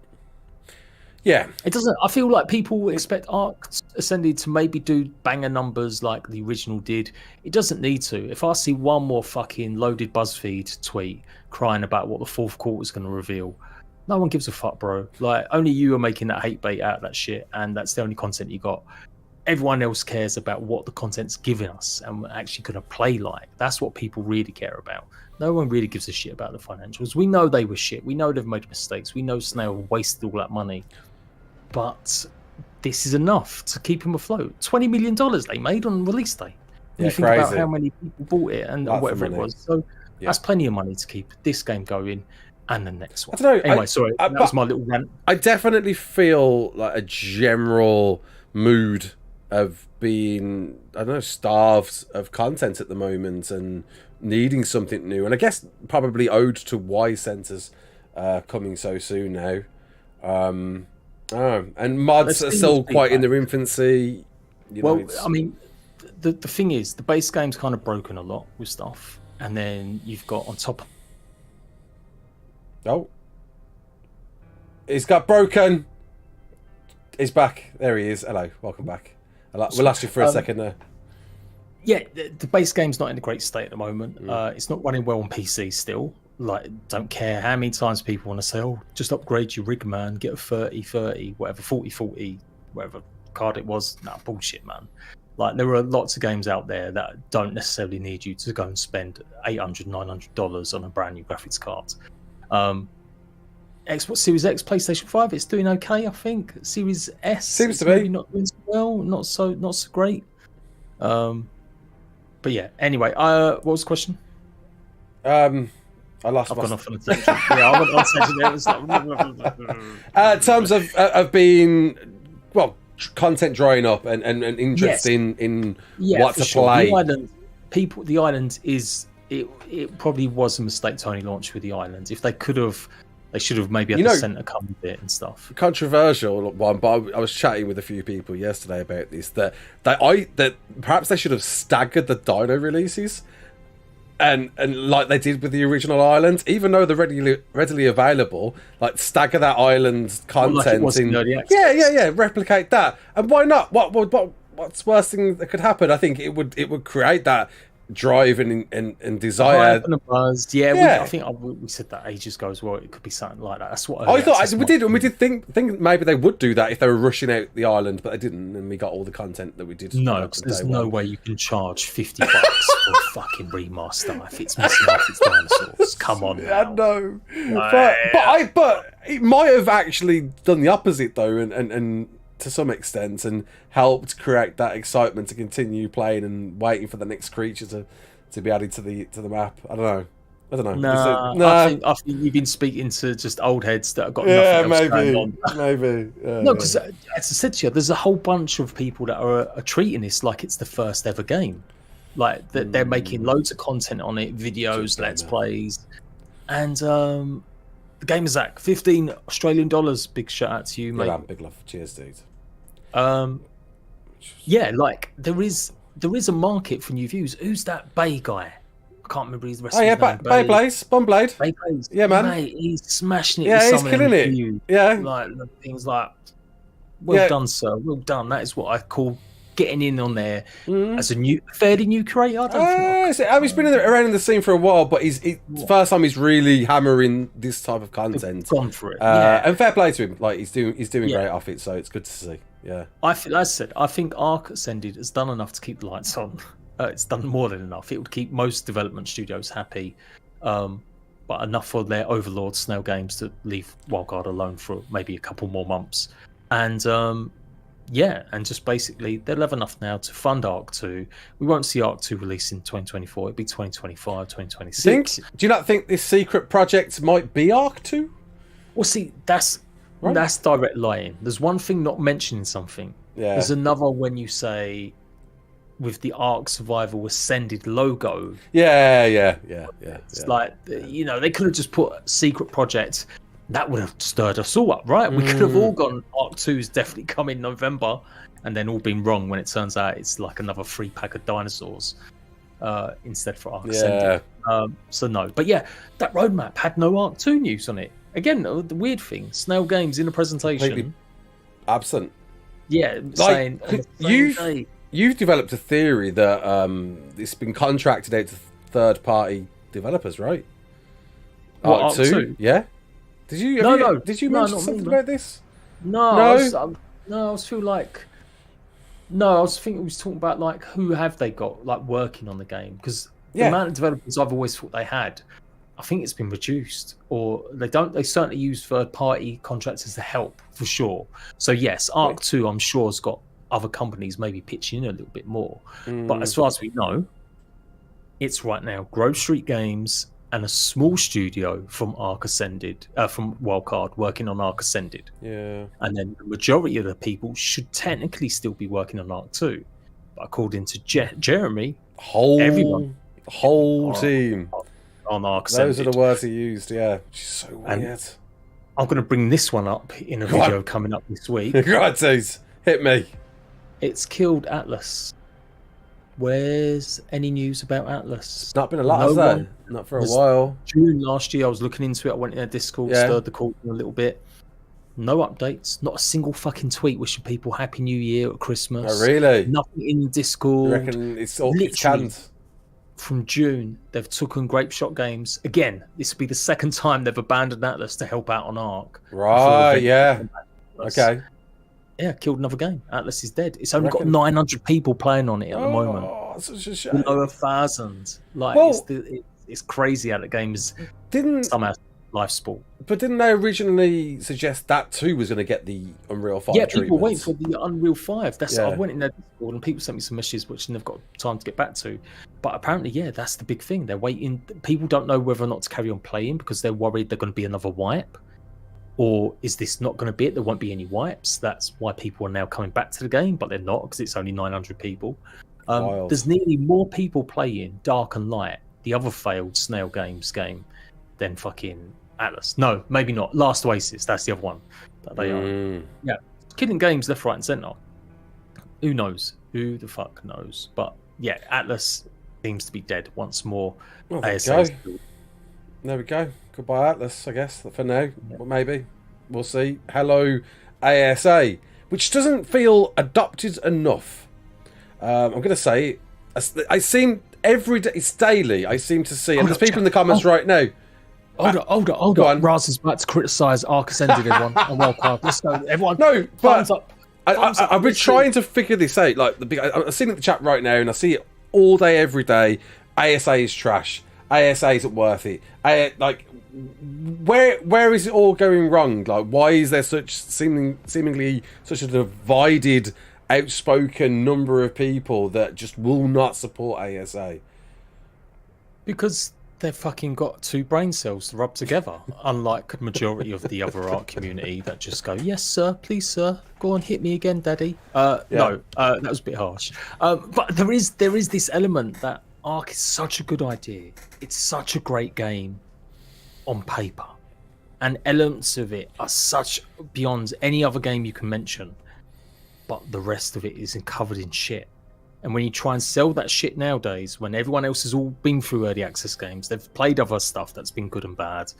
Yeah, it doesn't. I feel like people expect ARK Ascended to maybe do banger numbers like the original did. It doesn't need to. If I see one more fucking loaded BuzzFeed tweet crying about what the fourth quarter is going to reveal, no one gives a fuck, bro. Like, only you are making that hate bait out of that shit, and that's the only content you got. Everyone else cares about what the content's giving us and we're actually going to play like. That's what people really care about. No one really gives a shit about the financials. We know they were shit. We know they've made mistakes. We know Snail wasted all that money. But this is enough to keep him afloat. $20 million they made on release day. When you think crazy. About how many people bought it and whatever it was. So that's plenty of money to keep this game going and the next one. I don't know. Anyway, sorry. That was my little rant. I definitely feel like a general mood of being, I don't know, starved of content at the moment and needing something new. And I guess probably owed to Y Centers coming so soon now. And mods are still quite in their infancy. I mean, the thing is, the base game's kind of broken a lot with stuff. And then you've got on top... Oh. He's got broken. He's back. There he is. Hello. Welcome back. We lost you for a second there. Yeah, the base game's not in a great state at the moment. It's not running well on PC still. Like, don't care how many times people want to say, oh, just upgrade your rig, man. Get a 30-30, whatever, 40-40, whatever card it was. Nah, bullshit, man. Like, there are lots of games out there that don't necessarily need you to go and spend $800, $900 on a brand new graphics card. Xbox Series X, PlayStation 5, it's doing okay, I think. Series S seems to be maybe not doing so well, not so great. But yeah, anyway, what was the question? I lost. I've gone off on a tangent. Yeah, I went on a tangent there. In terms of being, well, content drying up and interest in what to play. The island is it probably was a mistake to only launch with the island. If they could have, they should have maybe had the centre come with it and stuff. Controversial one, but I was chatting with a few people yesterday about this. That perhaps they should have staggered the Dino releases. And like they did with the original island, even though they're readily available, like stagger that island content replicate that. And why not? What's worst thing that could happen? I think it would create that drive and desire. And a buzz. I think we said that ages ago as well. It could be something like that. That's what I thought. We did think maybe they would do that if they were rushing out the island, but they didn't, and we got all the content that we did. No, because there's no way you can charge $50 for a fucking remaster if it's missing off its dinosaurs. Come on, now. I know, but it might have actually done the opposite though, and to some extent, and helped create that excitement to continue playing and waiting for the next creature to be added to the map. I don't know. No, I think you've been speaking to just old heads that have got nothing else going on. Maybe. No, because as I said to you, there's a whole bunch of people that are treating this like it's the first ever game. Like that they're making loads of content on it, videos, let's plays, and the game is at $15 Australian. Big shout out to you, mate. Big love. Cheers, dude. Yeah, like there is a market for new views. Who's that Bay guy? I can't remember his rest of his name. Beyblade, Bumblade. Beyblade. Yeah, man. Mate, he's smashing it. Yeah, with he's some of killing them it. views. Yeah. Like things like, well done, sir. Well done. That is what I call getting in on there as a fairly new creator. I don't think he's been around in the scene for a while, but first time he's really hammering this type of content. Gone for it. And fair play to him. Like he's doing great off it, so it's good to see. Yeah. I think ARK Ascended has done enough to keep the lights on. It's done more than enough. It would keep most development studios happy, but enough for their overlord Snail Games to leave Wildcard alone for maybe a couple more months. And and just basically they'll have enough now to fund ARK 2. We won't see ARK 2 release in 2024. It'll be 2025, 2026. Do you not think this secret project might be ARK 2? Well, see, that's direct lying. There's one thing not mentioning something. Yeah. There's another when you say with the ARK Survival Ascended logo. Yeah. It's like, they could have just put secret project. That would have stirred us all up, right? We could have all gone, ARK 2 is definitely coming November, and then all been wrong when it turns out it's like another free pack of dinosaurs instead for ARK Ascended. So no. But yeah, that roadmap had no ARK 2 news on it. Again, the weird thing, Snail Games in a presentation. Completely absent. Yeah, saying you've developed a theory that it's been contracted out to third-party developers, right? ARK 2? Yeah. Did you? Did you mention something about this? I was thinking we was talking about like who have they got like working on the game, because the amount of developers I've always thought they had, I think it's been reduced, or they certainly use third-party contractors to help for sure. So yes, ARK 2 I'm sure has got other companies maybe pitching in a little bit more, but as far as we know, it's right now Grove Street Games and a small studio from ARK Ascended, from Wildcard, working on ARK Ascended. Yeah. And then the majority of the people should technically still be working on ARK 2. But according to Jeremy, everyone, the whole team on ARK Ascended. Those are the words he used, yeah. Which is so weird. And I'm going to bring this one up in a video coming up this week. Go on, Tees. Hit me. It's killed Atlas. Where's any news about Atlas? It's not been a lot, has there? Not for a while. June last year, I was looking into it. I went in their Discord, stirred the call a little bit. No updates. Not a single fucking tweet wishing people Happy New Year at Christmas. Oh, really? Nothing in the Discord. You reckon it's all canned? From June, they've taken Grape Shot Games. Again, this will be the second time they've abandoned Atlas to help out on ARK. Right, yeah. Okay. Yeah, killed another game. Atlas is dead. It's only got 900 people playing on it at the moment. Oh, such a shame. Below 1,000. Like, it's crazy how the game is somehow life sport. But didn't they originally suggest that too was going to get the Unreal 5 treatment? Yeah, people wait for the Unreal 5. I went in their Discord and people sent me some messages which they've got time to get back to. But apparently, that's the big thing. They're waiting. People don't know whether or not to carry on playing because they're worried they're going to be another wipe. Or is this not going to be it? There won't be any wipes. That's why people are now coming back to the game, but they're not because it's only 900 people. There's nearly more people playing Dark and Light, the other failed Snail Games game, than fucking Atlas. No, maybe not. Last Oasis, that's the other one that they are. Yeah, killing games left, right, and centre. Who knows? Who the fuck knows? But yeah, Atlas seems to be dead once more. Well, there we go. Goodbye, Atlas, I guess, for now. But maybe. We'll see. Hello, ASA, which doesn't feel adopted enough. I'm going to say, I seem every day, it's daily, I seem to see, and there's people in the comments right now. Hold on. Raz is about to criticise ARK Ascended, everyone. On Wildcard. Let's go. Everyone, no, but up. I've been trying to figure this out. Like, I'm seeing it in the chat right now, and I see it all day, every day. ASA is trash. ASA isn't worth it. Where is it all going wrong? Like, why is there such seemingly such a divided, outspoken number of people that just will not support ASA? Because they've fucking got two brain cells to rub together, unlike the majority of the other ARK community that just go, yes sir, please sir, go on, hit me again, daddy. No, that was a bit harsh. But there is this element that ARK is such a good idea. It's such a great game on paper, and elements of it are such beyond any other game you can mention. but the rest of it is covered in shit. And when you try and sell that shit nowadays, when everyone else has all been through early access games, they've played other stuff that's been good and bad,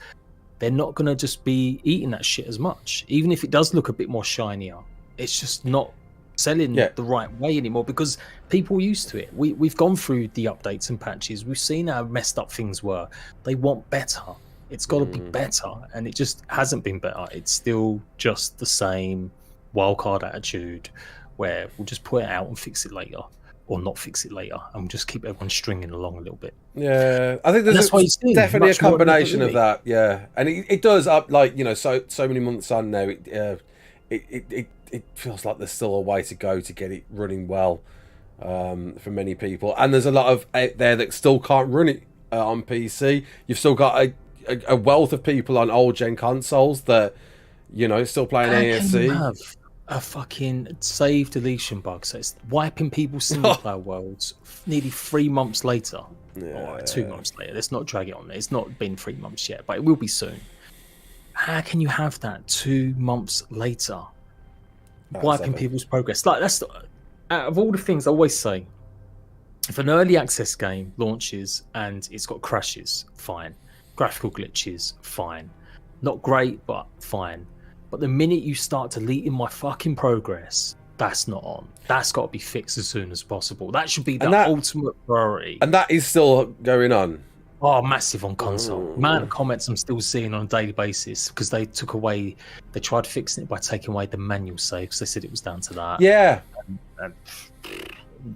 they're not going to just be eating that shit as much. Even if it does look a bit more shinier, it's just not selling the right way anymore because people are used to it. We've gone through the updates and patches. We've seen how messed up things were. They want better. It's got to be better. And it just hasn't been better. It's still just the same wildcard attitude where we'll just put it out and fix it later. Or not fix it later, and we'll just keep everyone stringing along a little bit. Yeah, I think there's definitely a combination of that. Yeah, and it does up like so many months on now. It feels like there's still a way to go to get it running well for many people, and there's a lot of out there that still can't run it on PC. You've still got a wealth of people on old gen consoles that still playing ASC. A fucking save deletion bug, so it's wiping people's single player worlds nearly 3 months later, or 2 months later. Let's not drag it on. It's not been 3 months yet, but it will be soon. How can you have that 2 months later? Wiping people's progress. Like that's out of all the things I always say. If an early access game launches and it's got crashes, fine. Graphical glitches, fine. Not great, but fine. But the minute you start deleting my fucking progress, that's not on. That's got to be fixed as soon as possible. That should be the ultimate priority. And that is still going on. Oh, massive on console. Man, comments I'm still seeing on a daily basis because they tried fixing it by taking away the manual save because they said it was down to that. Yeah. And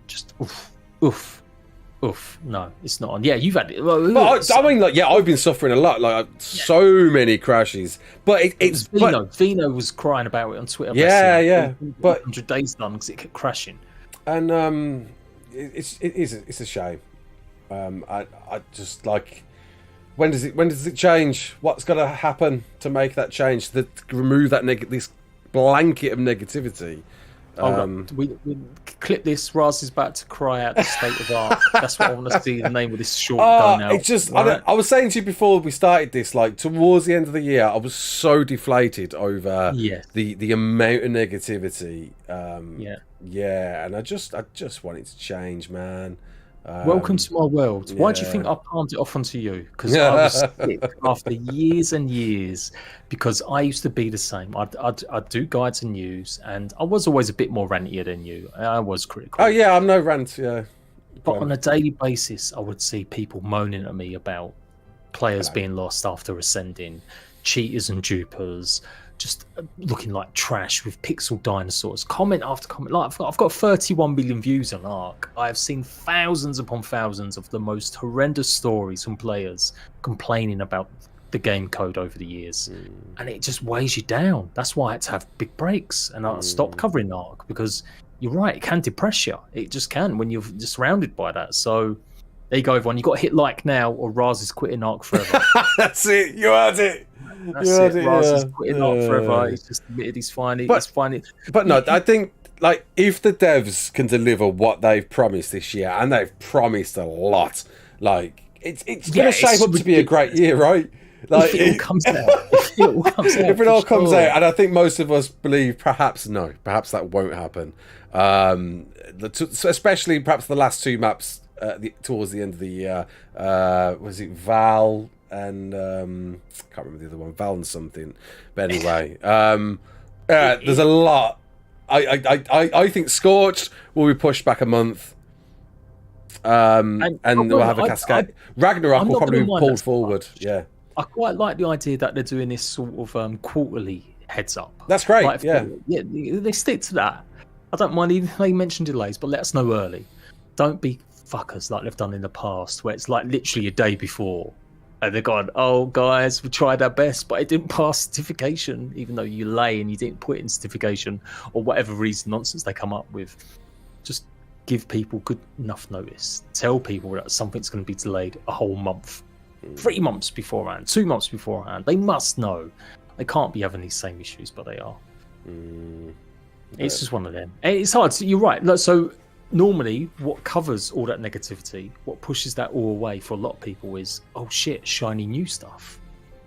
just oof. No, it's not on. Yeah, you've had it. But I mean, I've been suffering a lot. So many crashes. But it's Vino was crying about it on Twitter. Yeah. But 100 days done because it kept crashing. And it's a shame. I just like, when does it change? What's got to happen to make that change? To remove that this blanket of negativity. We clip this. Raz is about to cry out the state of ARK. That's what I want to see the name of this short go now. It's just I was saying to you before we started this, like towards the end of the year, I was so deflated over the amount of negativity. And I just want it to change, man. Welcome to my world. Why do you think I palmed it off onto you? Because I was sick after years and years. Because I used to be the same. I'd do guides and news, and I was always a bit more rantier than you. I was critical. Oh yeah, I'm no rant. Yeah, but on a daily basis, I would see people moaning at me about players being lost after ascending, cheaters and dupers, just looking like trash with pixel dinosaurs. Comment after comment. Like I've got 31 million views on ARK. I have seen thousands upon thousands of the most horrendous stories from players complaining about the game code over the years, and it just weighs you down. That's why I had to have big breaks, and I stopped covering ARK because you're right, it can depress you. It just can when you're just surrounded by that. So there you go, everyone. You got to hit like now, or Raz is quitting ARK forever. That's it. You heard it. That's it. Raz is quitting ARK forever. He's just admitted he's fine. But no, I think like if the devs can deliver what they've promised this year, and they've promised a lot, like it's going to shape up to be a great year, right? Like, if it all comes out. If it all comes out, and I think most of us believe perhaps that won't happen. Especially perhaps the last two maps towards the end of the year. Was it Val and can't remember the other one, Val and something. But anyway, there's a lot. I think Scorched will be pushed back a month. And we'll have a cascade. Ragnarok will probably be pulled forward. Yeah. I quite like the idea that they're doing this sort of quarterly heads up. That's great. Like they stick to that. I don't mind even they mention delays, but let us know early. Don't be fuckers like they've done in the past, where it's like literally a day before, and they're going, "Oh, guys, we tried our best, but it didn't pass certification," even though you lay and you didn't put it in certification or whatever reason nonsense they come up with. Just give people good enough notice. Tell people that something's going to be delayed a whole month. 3 months beforehand, 2 months beforehand. They must know. They can't be having these same issues, but they are. It's just one of them. And it's hard. So you're right. So normally what covers all that negativity, what pushes that all away for a lot of people is, oh shit, shiny new stuff.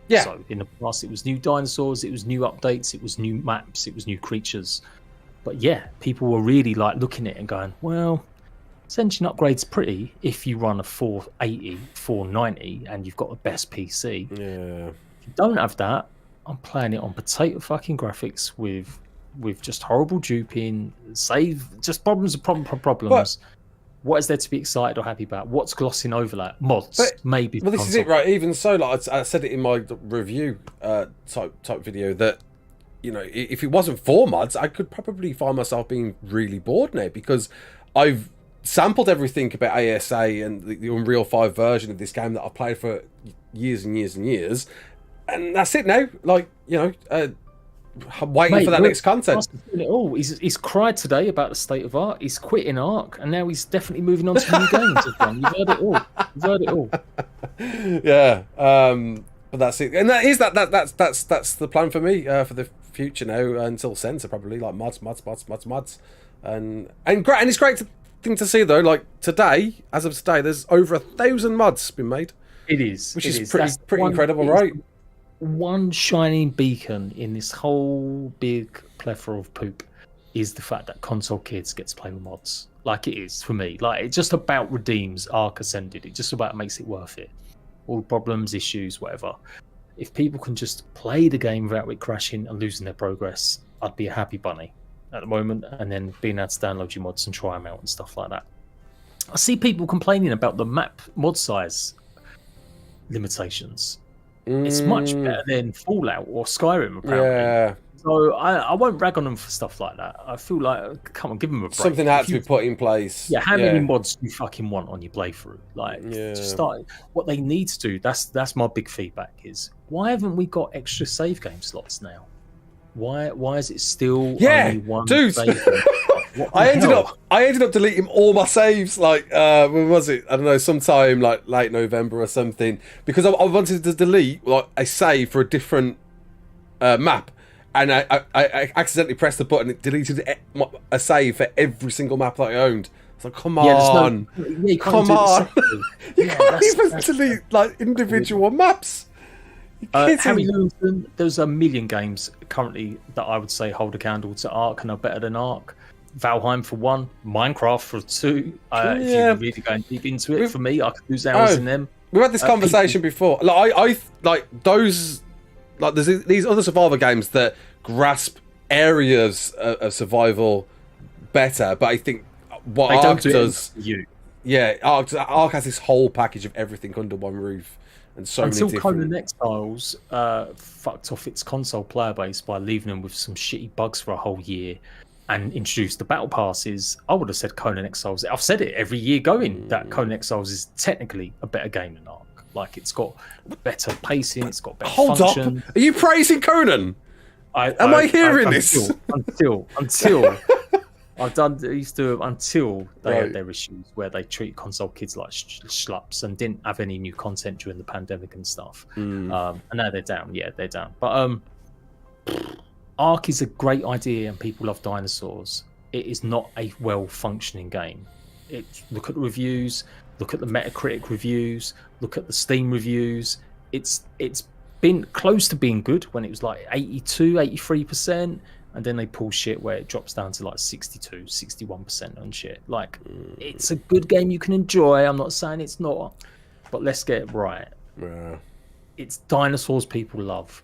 Yeah. So in the past it was new dinosaurs, it was new updates, it was new maps, it was new creatures. But yeah, people were really like looking at it and going, well, this engine upgrade's pretty if you run a 480, 490 and you've got the best PC. Yeah. If you don't have that, I'm playing it on potato fucking graphics with just horrible duping, just problems. But, what is there to be excited or happy about? What's glossing over that? Mods, maybe. Well, this is it, right? Even so, like I said it in my review type video that, you know, if it wasn't for mods, I could probably find myself being really bored now, because I've sampled everything about ASA and the Unreal 5 version of this game that I've played for years and years and years, and that's it now. Like, you know, I'm waiting for that next content. He's cried today about the state of ARK. He's quitting ARK, and now he's definitely moving on to new games. You've heard it all. You've heard it all. Yeah, but that's it, and that's the plan for me for the future now until censor, probably, like mods, and it's great thing to see though. Like today, as of today, there's over 1,000 mods been made. It is, which is pretty incredible, right? One shining beacon in this whole big plethora of poop is the fact that console kids get to play with mods. Like it is for me. Like it just about redeems ARK Ascended. It just about makes it worth it. All problems, issues, whatever. If people can just play the game without it crashing and losing their progress, I'd be a happy bunny at the moment. And then being able to download your mods and try them out and stuff like that. I see people complaining about the map mod size limitations. It's much better than Fallout or Skyrim, apparently. Yeah. So I won't rag on them for stuff like that. I feel like, come on, give them a break. Something had to be put in place. Yeah, how many mods do you fucking want on your playthrough? Like, start what they need to do. That's my big feedback is, why haven't we got extra save game slots now? Why is it still only one save game? I ended up deleting all my saves, like when was it? I don't know, sometime like late November or something, because I wanted to delete like a save for a different map, and I accidentally pressed the button. It deleted a save for every single map that I owned. It's like, come on, you can't even delete like individual maps. Harry Lewington, there's a million games currently that I would say hold a candle to ARK and are better than ARK. Valheim for one, Minecraft for two. If you're really going deep into it, for me, I could lose hours in them. We've had this conversation before. Like I like those. Like there's these other survival games that grasp areas of survival better, but I think what ARK does, ARK has this whole package of everything under one roof, and so until many different. Conan Exiles fucked off its console player base by leaving them with some shitty bugs for a whole year. And introduced the battle passes, I would have said Conan Exiles. I've said it every year going that Conan Exiles is technically a better game than ARK. Like it's got better pacing, it's got better function. Up, are you praising Conan? Am I hearing this? Until I've done used to until they had their issues where they treat console kids like schlups and didn't have any new content during the pandemic and stuff. And now they're down. Yeah, they're down. But ARK is a great idea and people love dinosaurs. It is not a well-functioning game. Look at the reviews, look at the Metacritic reviews, look at the Steam reviews. It's been close to being good when it was like 82, 83%, and then they pull shit where it drops down to like 62, 61% on shit. Like, it's a good game you can enjoy. I'm not saying it's not, but let's get it right. Yeah. It's dinosaurs people love.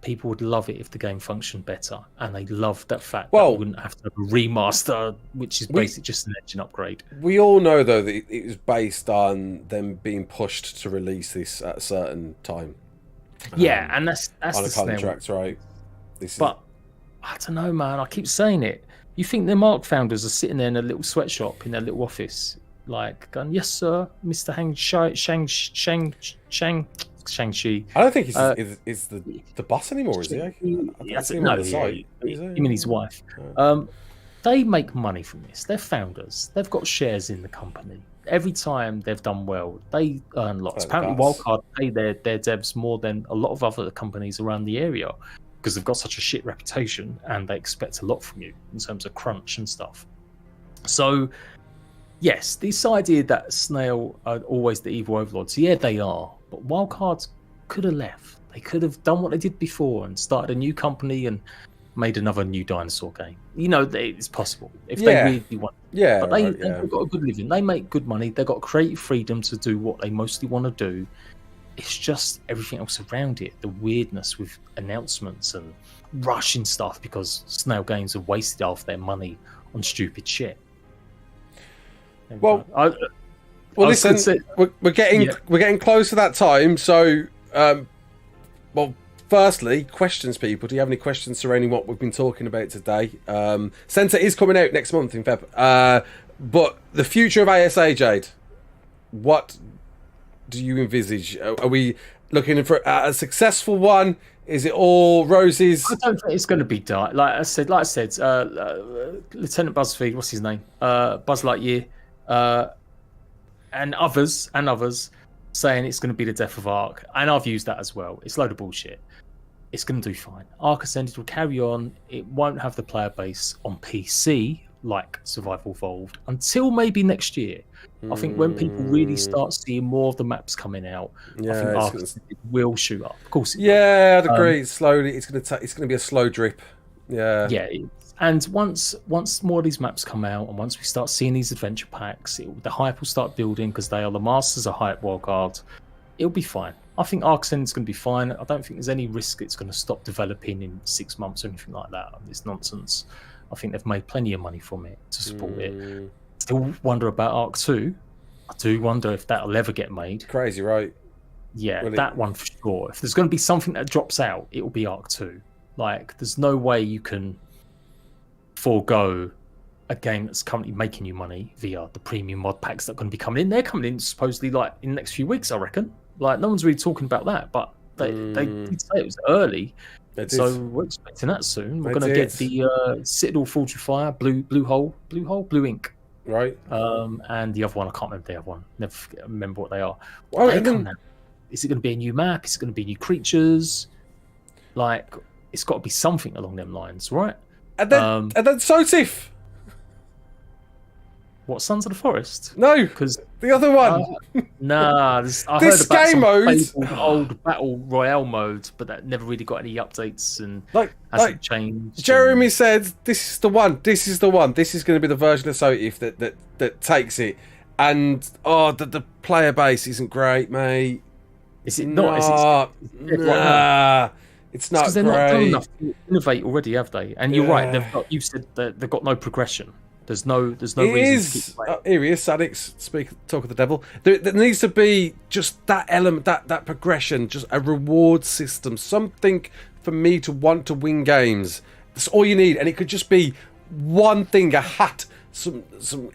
People would love it if the game functioned better, and they love that fact that we wouldn't have to have a remaster, which is basically just an engine upgrade. We all know, though, that it was based on them being pushed to release this at a certain time. Yeah, and that's on the a contract, right? But I don't know, man. I keep saying it. You think the ARK founders are sitting there in a little sweatshop in their little office, like, going, "Yes, sir, Mr. Shang-Chi." I don't think he's the boss anymore, is he? You mean his wife? They make money from this. They're founders. They've got shares in the company. Every time they've done well, they earn lots. Apparently, Wildcard pay their devs more than a lot of other companies around the area because they've got such a shit reputation and they expect a lot from you in terms of crunch and stuff. So, yes, this idea that Snail are always the evil overlords, yeah, they are. But Wildcards could have left. They could have done what they did before and started a new company and made another new dinosaur game. You know, it's possible if they really want. Yeah, but they've got a good living. They make good money. They've got creative freedom to do what they mostly want to do. It's just everything else around it, the weirdness with announcements and rushing stuff because Snail Games have wasted half their money on stupid shit. Well, listen, we're getting close to that time. So, firstly, questions, people. Do you have any questions surrounding what we've been talking about today? Centre is coming out next month in Feb. But the future of ASA, Jade, what do you envisage? Are we looking for a successful one? Is it all roses? I don't think it's going to be dark. Like I said, Lieutenant BuzzFeed, what's his name? Buzz Lightyear, and others saying it's going to be the death of ARK, and I've used that as well. It's a load of bullshit. It's going to do fine. ARK Ascended will carry on. It won't have the player base on PC like Survival Evolved until maybe next year. I think when people really start seeing more of the maps coming out, I think ARK will shoot up. Of course, I'd agree. Slowly, it's going to be a slow drip. Yeah. And once more of these maps come out, and once we start seeing these adventure packs, the hype will start building because they are the masters of hype wildcard. It'll be fine. I think ARK Ascended is going to be fine. I don't think there's any risk it's going to stop developing in 6 months or anything like that. It's nonsense. I think they've made plenty of money from it to support it. Still wonder about ARK 2. I do wonder if that'll ever get made. Crazy, right? Yeah, that one for sure. If there's going to be something that drops out, it will be ARK 2. Like, there's no way you can forego a game that's currently making you money via the premium mod packs that are going to be coming in. They're coming in supposedly like in the next few weeks, I reckon. Like, no one's really talking about that, but they did say it was early. So we're expecting that soon. We're going to get the Citadel Forge of Fire, Blue Ink. Right. And the other one, I can't remember the other one. Never remember what they are. Is it going to be a new map? Is it going to be new creatures? Like, it's got to be something along them lines, right? And then Sotif. What, Sons of the Forest? No, because the other one. I this heard about game mode, old battle royale mode, but that never really got any updates and hasn't changed. Jeremy said, "This is the one. This is the one. This is going to be the version of Sotif that takes it." And the player base isn't great, mate. Is it not? It's not because they're not done enough to innovate already, have they? And you're right. You said that they've got no progression. There's no reason to keep playing. Here he is, Sadix. Talk of the devil. There needs to be just that element, that progression, just a reward system, something for me to want to win games. That's all you need, and it could just be one thing, a hat, some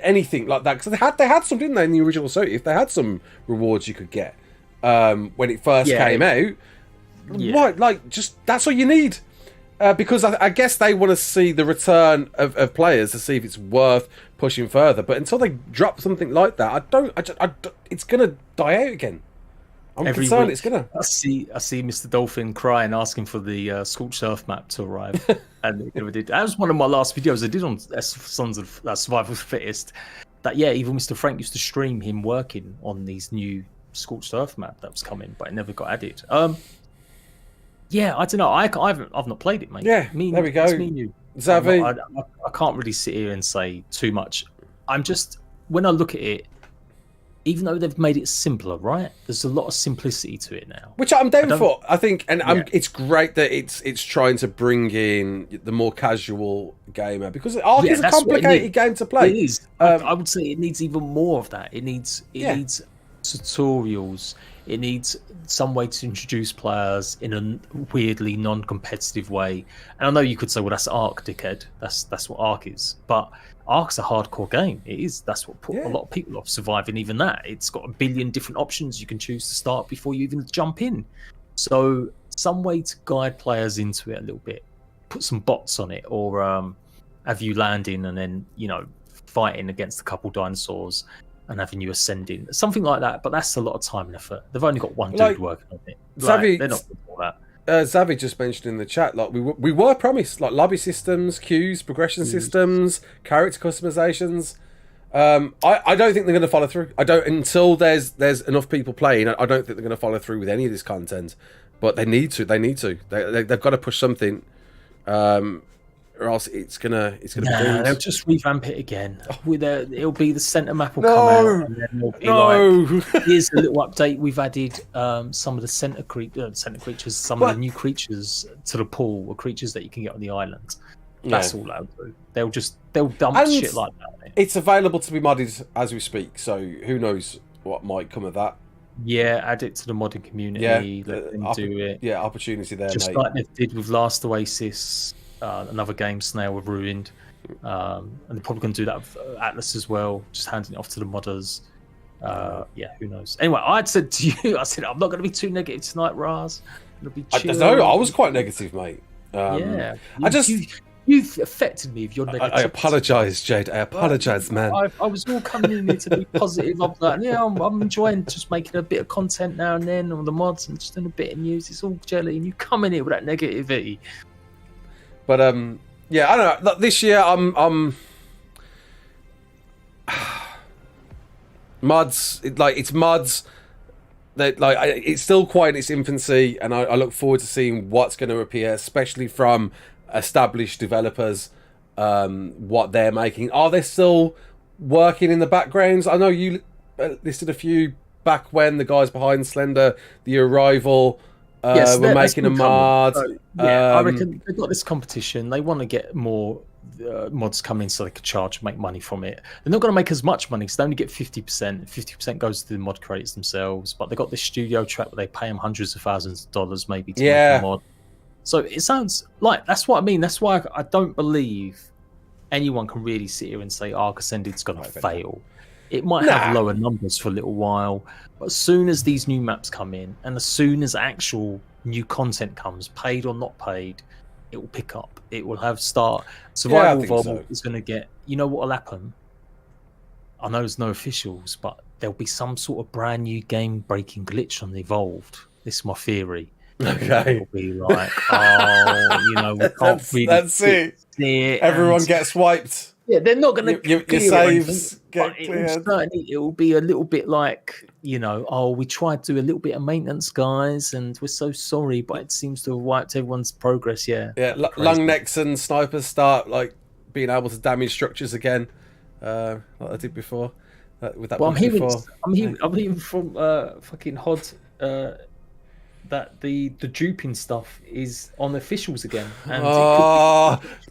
anything like that. Because they had some, didn't they, in the original Sotif? If they had some rewards you could get when it first came out. Right, like just that's all you need. Because I guess they want to see the return of players to see if it's worth pushing further. But until they drop something like that, I don't it's going to die out again. I'm concerned it's going to. I see Mr. Dolphin crying, asking for the Scorched Earth map to arrive. And it never did. That was one of my last videos I did on Sons of Survival of the Fittest. Even Mr. Frank used to stream him working on these new Scorched Earth map that was coming, but it never got added. Yeah, I don't know. I've not played it, mate. Yeah, there we go. It's me and you. Xavi. I can't really sit here and say too much. I'm just, when I look at it, even though they've made it simpler, right? There's a lot of simplicity to it now, which I'm down for. I think, and it's great that it's trying to bring in the more casual gamer because ARK is a complicated game to play. It is. I would say it needs even more of that. It needs tutorials. It needs some way to introduce players in a weirdly non-competitive way. And I know you could say, well, that's ARK, dickhead. That's what ARK is. But ARK's a hardcore game. It is. That's what put a lot of people off surviving even that. It's got a billion different options you can choose to start before you even jump in. So some way to guide players into it a little bit. Put some bots on it, or have you landing and then, fighting against a couple dinosaurs and having you ascending, something like that. But that's a lot of time and effort. They've only got one dude working on it. They're not good for that. Xavi just mentioned in the chat, like we were promised like lobby systems, queues, progression systems, character customizations. I don't think they're going to follow through. I don't until there's enough people playing. I don't think they're going to follow through with any of this content. But they need to. They've got to push something. or else it's gonna be They'll doomed. just revamp it again. It'll be the center map will come out, and then it'll be like, here's a little update. We've added some of the center creatures, some of the new creatures to the pool, or creatures that you can get on the island. That's all they'll do. They'll dump shit like that. It's available to be modded as we speak, so who knows what might come of that. Yeah, add it to the modding community. Let them do it. Yeah, opportunity there, just mate. like they did with Last Oasis. Another game, Snail were ruined, and they're probably going to do that with Atlas as well, just handing it off to the modders. Yeah, who knows? Anyway, I'd said to you, I'm not going to be too negative tonight, Raz. I don't know. I was quite negative, mate. Yeah, you've affected me with your negativity. I apologise, Jade. I apologise, man. I was all coming in here to be positive. I'm like, yeah, I'm enjoying just making a bit of content now and then on the mods and just doing a bit of news. It's all jelly, and you come in here with that negativity. But yeah, I don't know. This year, I'm mods. It's mods. That it's still quite in its infancy, and I look forward to seeing what's going to appear, especially from established developers. What they're making. Are they still working in the backgrounds? I know you listed a few back when the guys behind Slender, The Arrival. Yes, we're making a mod. I reckon they've got this competition. They want to get more mods coming so they can charge and make money from it. They're not going to make as much money, so they only get 50%. 50% goes to the mod creators themselves. But they've got this studio track where they pay them hundreds of thousands of dollars maybe to make a mod. So it sounds like, that's what I mean. That's why I don't believe anyone can really sit here and say Ark Ascended's going to fail. It might have lower numbers for a little while, but as soon as these new maps come in, and as soon as actual new content comes, paid or not paid, it will pick up. It will have Survival Evolved is going to get... You know what will happen? I know there's no officials, but there'll be some sort of brand new game-breaking glitch on Evolved. This is my theory. Okay. It'll be like, we can't really see it. Everyone gets wiped. Yeah, they're not going to... Your saves get cleared. Certainly, it will be a little bit like, we tried to do a little bit of maintenance, guys, and we're so sorry, but it seems to have wiped everyone's progress, Yeah, long necks and snipers start, being able to damage structures again, like I did before. With that, I'm hearing from fucking Hod... that the duping stuff is on officials again. And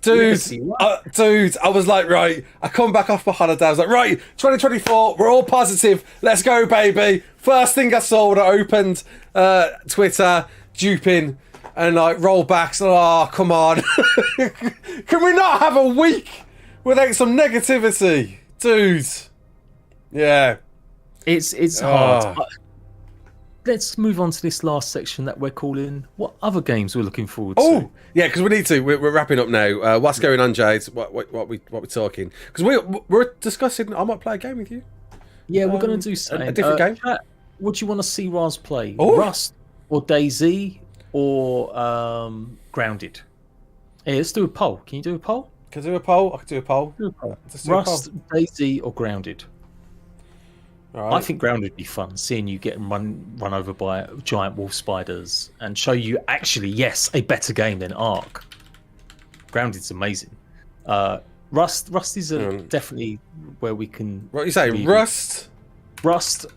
dude, I was like, right, I come back off my holiday, I was like, right, 2024, we're all positive, let's go, baby. First thing I saw when I opened Twitter, duping, and roll backs, come on. Can we not have a week without some negativity? Dude. Yeah. It's hard. Let's move on to this last section that we're calling what other games we're looking forward to. Oh, yeah, because we need to. We're wrapping up now. What's going on, Jade? What we're talking? Because we're discussing. I might play a game with you. Yeah, we're going to do something. A different game. What do you want to see Raz play? Oh. Rust or DayZ or Grounded? Yeah, let's do a poll. Can you do a poll? Can I do a poll? I can do a poll. Rust, DayZ or Grounded? Right. I think Grounded would be fun, seeing you get run over by giant wolf spiders and show you actually, yes, a better game than Ark. Grounded's amazing. Rust is definitely where we can... What are you saying? Rust,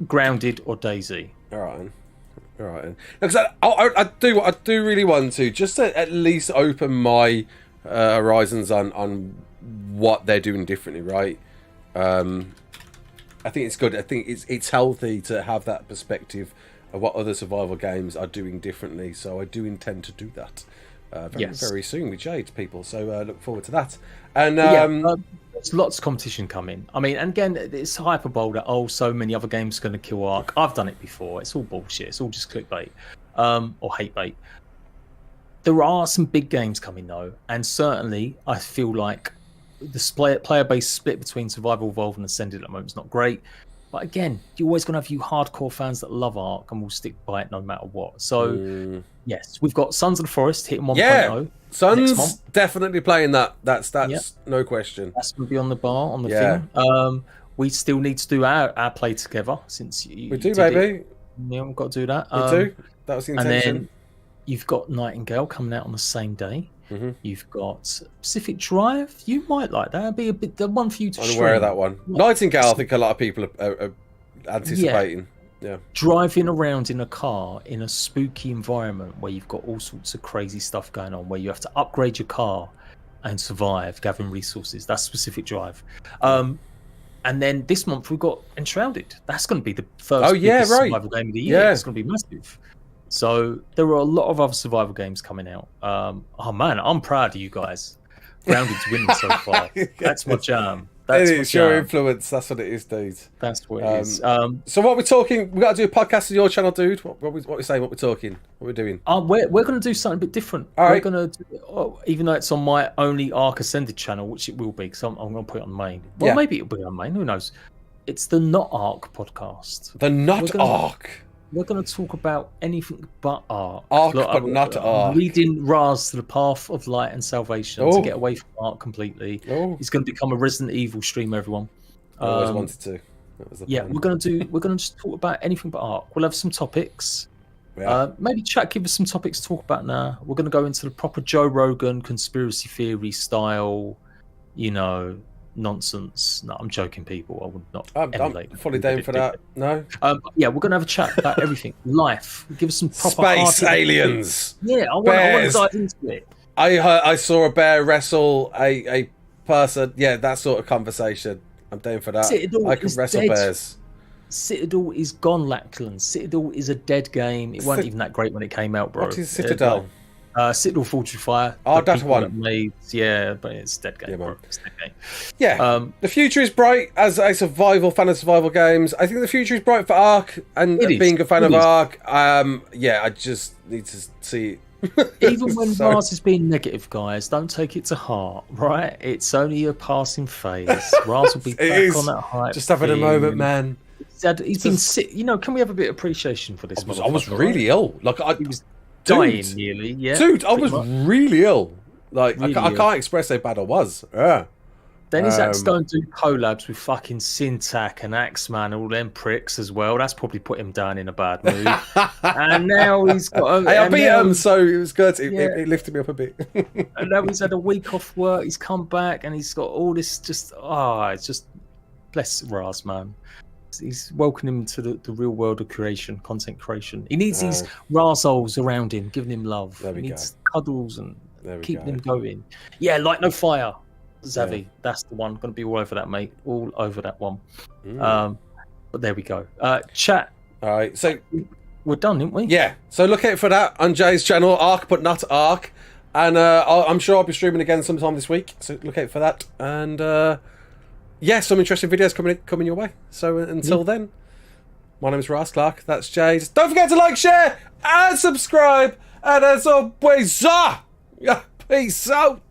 Grounded, or DayZ? All right. Because I do really want to just to at least open my horizons on what they're doing differently, right? I think it's good. I think it's healthy to have that perspective of what other survival games are doing differently. So I do intend to do that very soon with Jade, people. So look forward to that. And there's lots of competition coming. I mean, and again, it's hyperbole that so many other games are going to kill Ark. I've done it before. It's all bullshit. It's all just clickbait or hate bait. There are some big games coming though, and certainly I feel like the player base split between Survival Evolved and Ascended at the moment is not great. But again, you're always going to have you hardcore fans that love Ark and will stick by it no matter what. So, yes, we've got Sons of the Forest hitting 1.0. Yeah, Sons definitely playing that. That's no question. That's going to be on the bar, on the thing. We still need to do our play together since we do, baby. Yeah, we've got to do that. We do. That was the intention. And then you've got Nightingale coming out on the same day. You've got Pacific Drive. You might like that. It'd be a bit the one for you to. I'm aware of that one. Nightingale, I think a lot of people are anticipating. Yeah. Driving around in a car in a spooky environment where you've got all sorts of crazy stuff going on, where you have to upgrade your car and survive, gathering resources. That's Pacific Drive. And then this month we've got Enshrouded. That's going to be the first survival game of the year. It's going to be massive. So there are a lot of other survival games coming out. Oh man, I'm proud of you guys. Grounded's winning so far. That's my jam. It's your influence. That's what it is, dude. That's what it is. So what we're talking, we got to do a podcast on your channel, dude. What we saying? What we're talking? What we're doing? We're going to do something a bit different. We're going to, even though it's on my only ARK Ascended channel, which it will be, because I'm going to put it on main. Well, maybe it'll be on main. Who knows? It's the Not ARK podcast. The Not ARK. We're going to talk about anything but ARK. But not ARK. Leading Raz to the path of light and salvation to get away from ARK completely. He's going to become a Resident Evil streamer, everyone. I always wanted to. That was the plan. We're going to just talk about anything but ARK. We'll have some topics. Maybe chat, give us some topics to talk about now. We're going to go into the proper Joe Rogan conspiracy theory style, nonsense. No, I'm joking, people. I would not emulate. I'm fully down for that. No. We're going to have a chat about everything. Life. Give us some proper space aliens. Yeah, I want to dive into it. I saw a bear wrestle a person. Yeah, that sort of conversation. I'm down for that. Citadel I can wrestle dead. bears. Citadel is gone, Lachlan. Citadel is a dead game. It wasn't even that great when it came out, bro. What is Citadel? Citadel Fortifier. That one. But it's a dead game. Bro. It's a dead game. Yeah. The future is bright as a fan of survival games. I think the future is bright for ARK, and being a fan of ARK, I just need to see it. Even when Mars is being negative, guys, don't take it to heart, right? It's only a passing phase. Raz will be back on that hype. Just having a moment, man. He's been sick. Can we have a bit of appreciation for this? I was really ill. He was dying nearly. Yeah, dude, I was really ill. Like I can't express how bad I was. Yeah. Then he's had to go and do collabs with fucking Syntac and Axeman, all them pricks as well. That's probably put him down in a bad mood. And now he's got. I beat him, so it was good. It lifted me up a bit. And now he's had a week off work. He's come back and he's got all this. It's just bless Raz, man. He's welcoming him to the real world of content creation. He needs these Razholes around him, giving him love. He needs cuddles and keeping him going. Yeah, like no fire. Zavi, that's the one. Going to be all over that, mate. All over that one. But there we go. Chat. All right, so we're done, didn't we? Yeah. So look out for that on Jay's channel, ARK but not ARK, and I'm sure I'll be streaming again sometime this week. So look out for that, and some interesting videos coming your way. So until then, my name is Raasclark. That's Jade. Don't forget to like, share, and subscribe. And as always, peace out.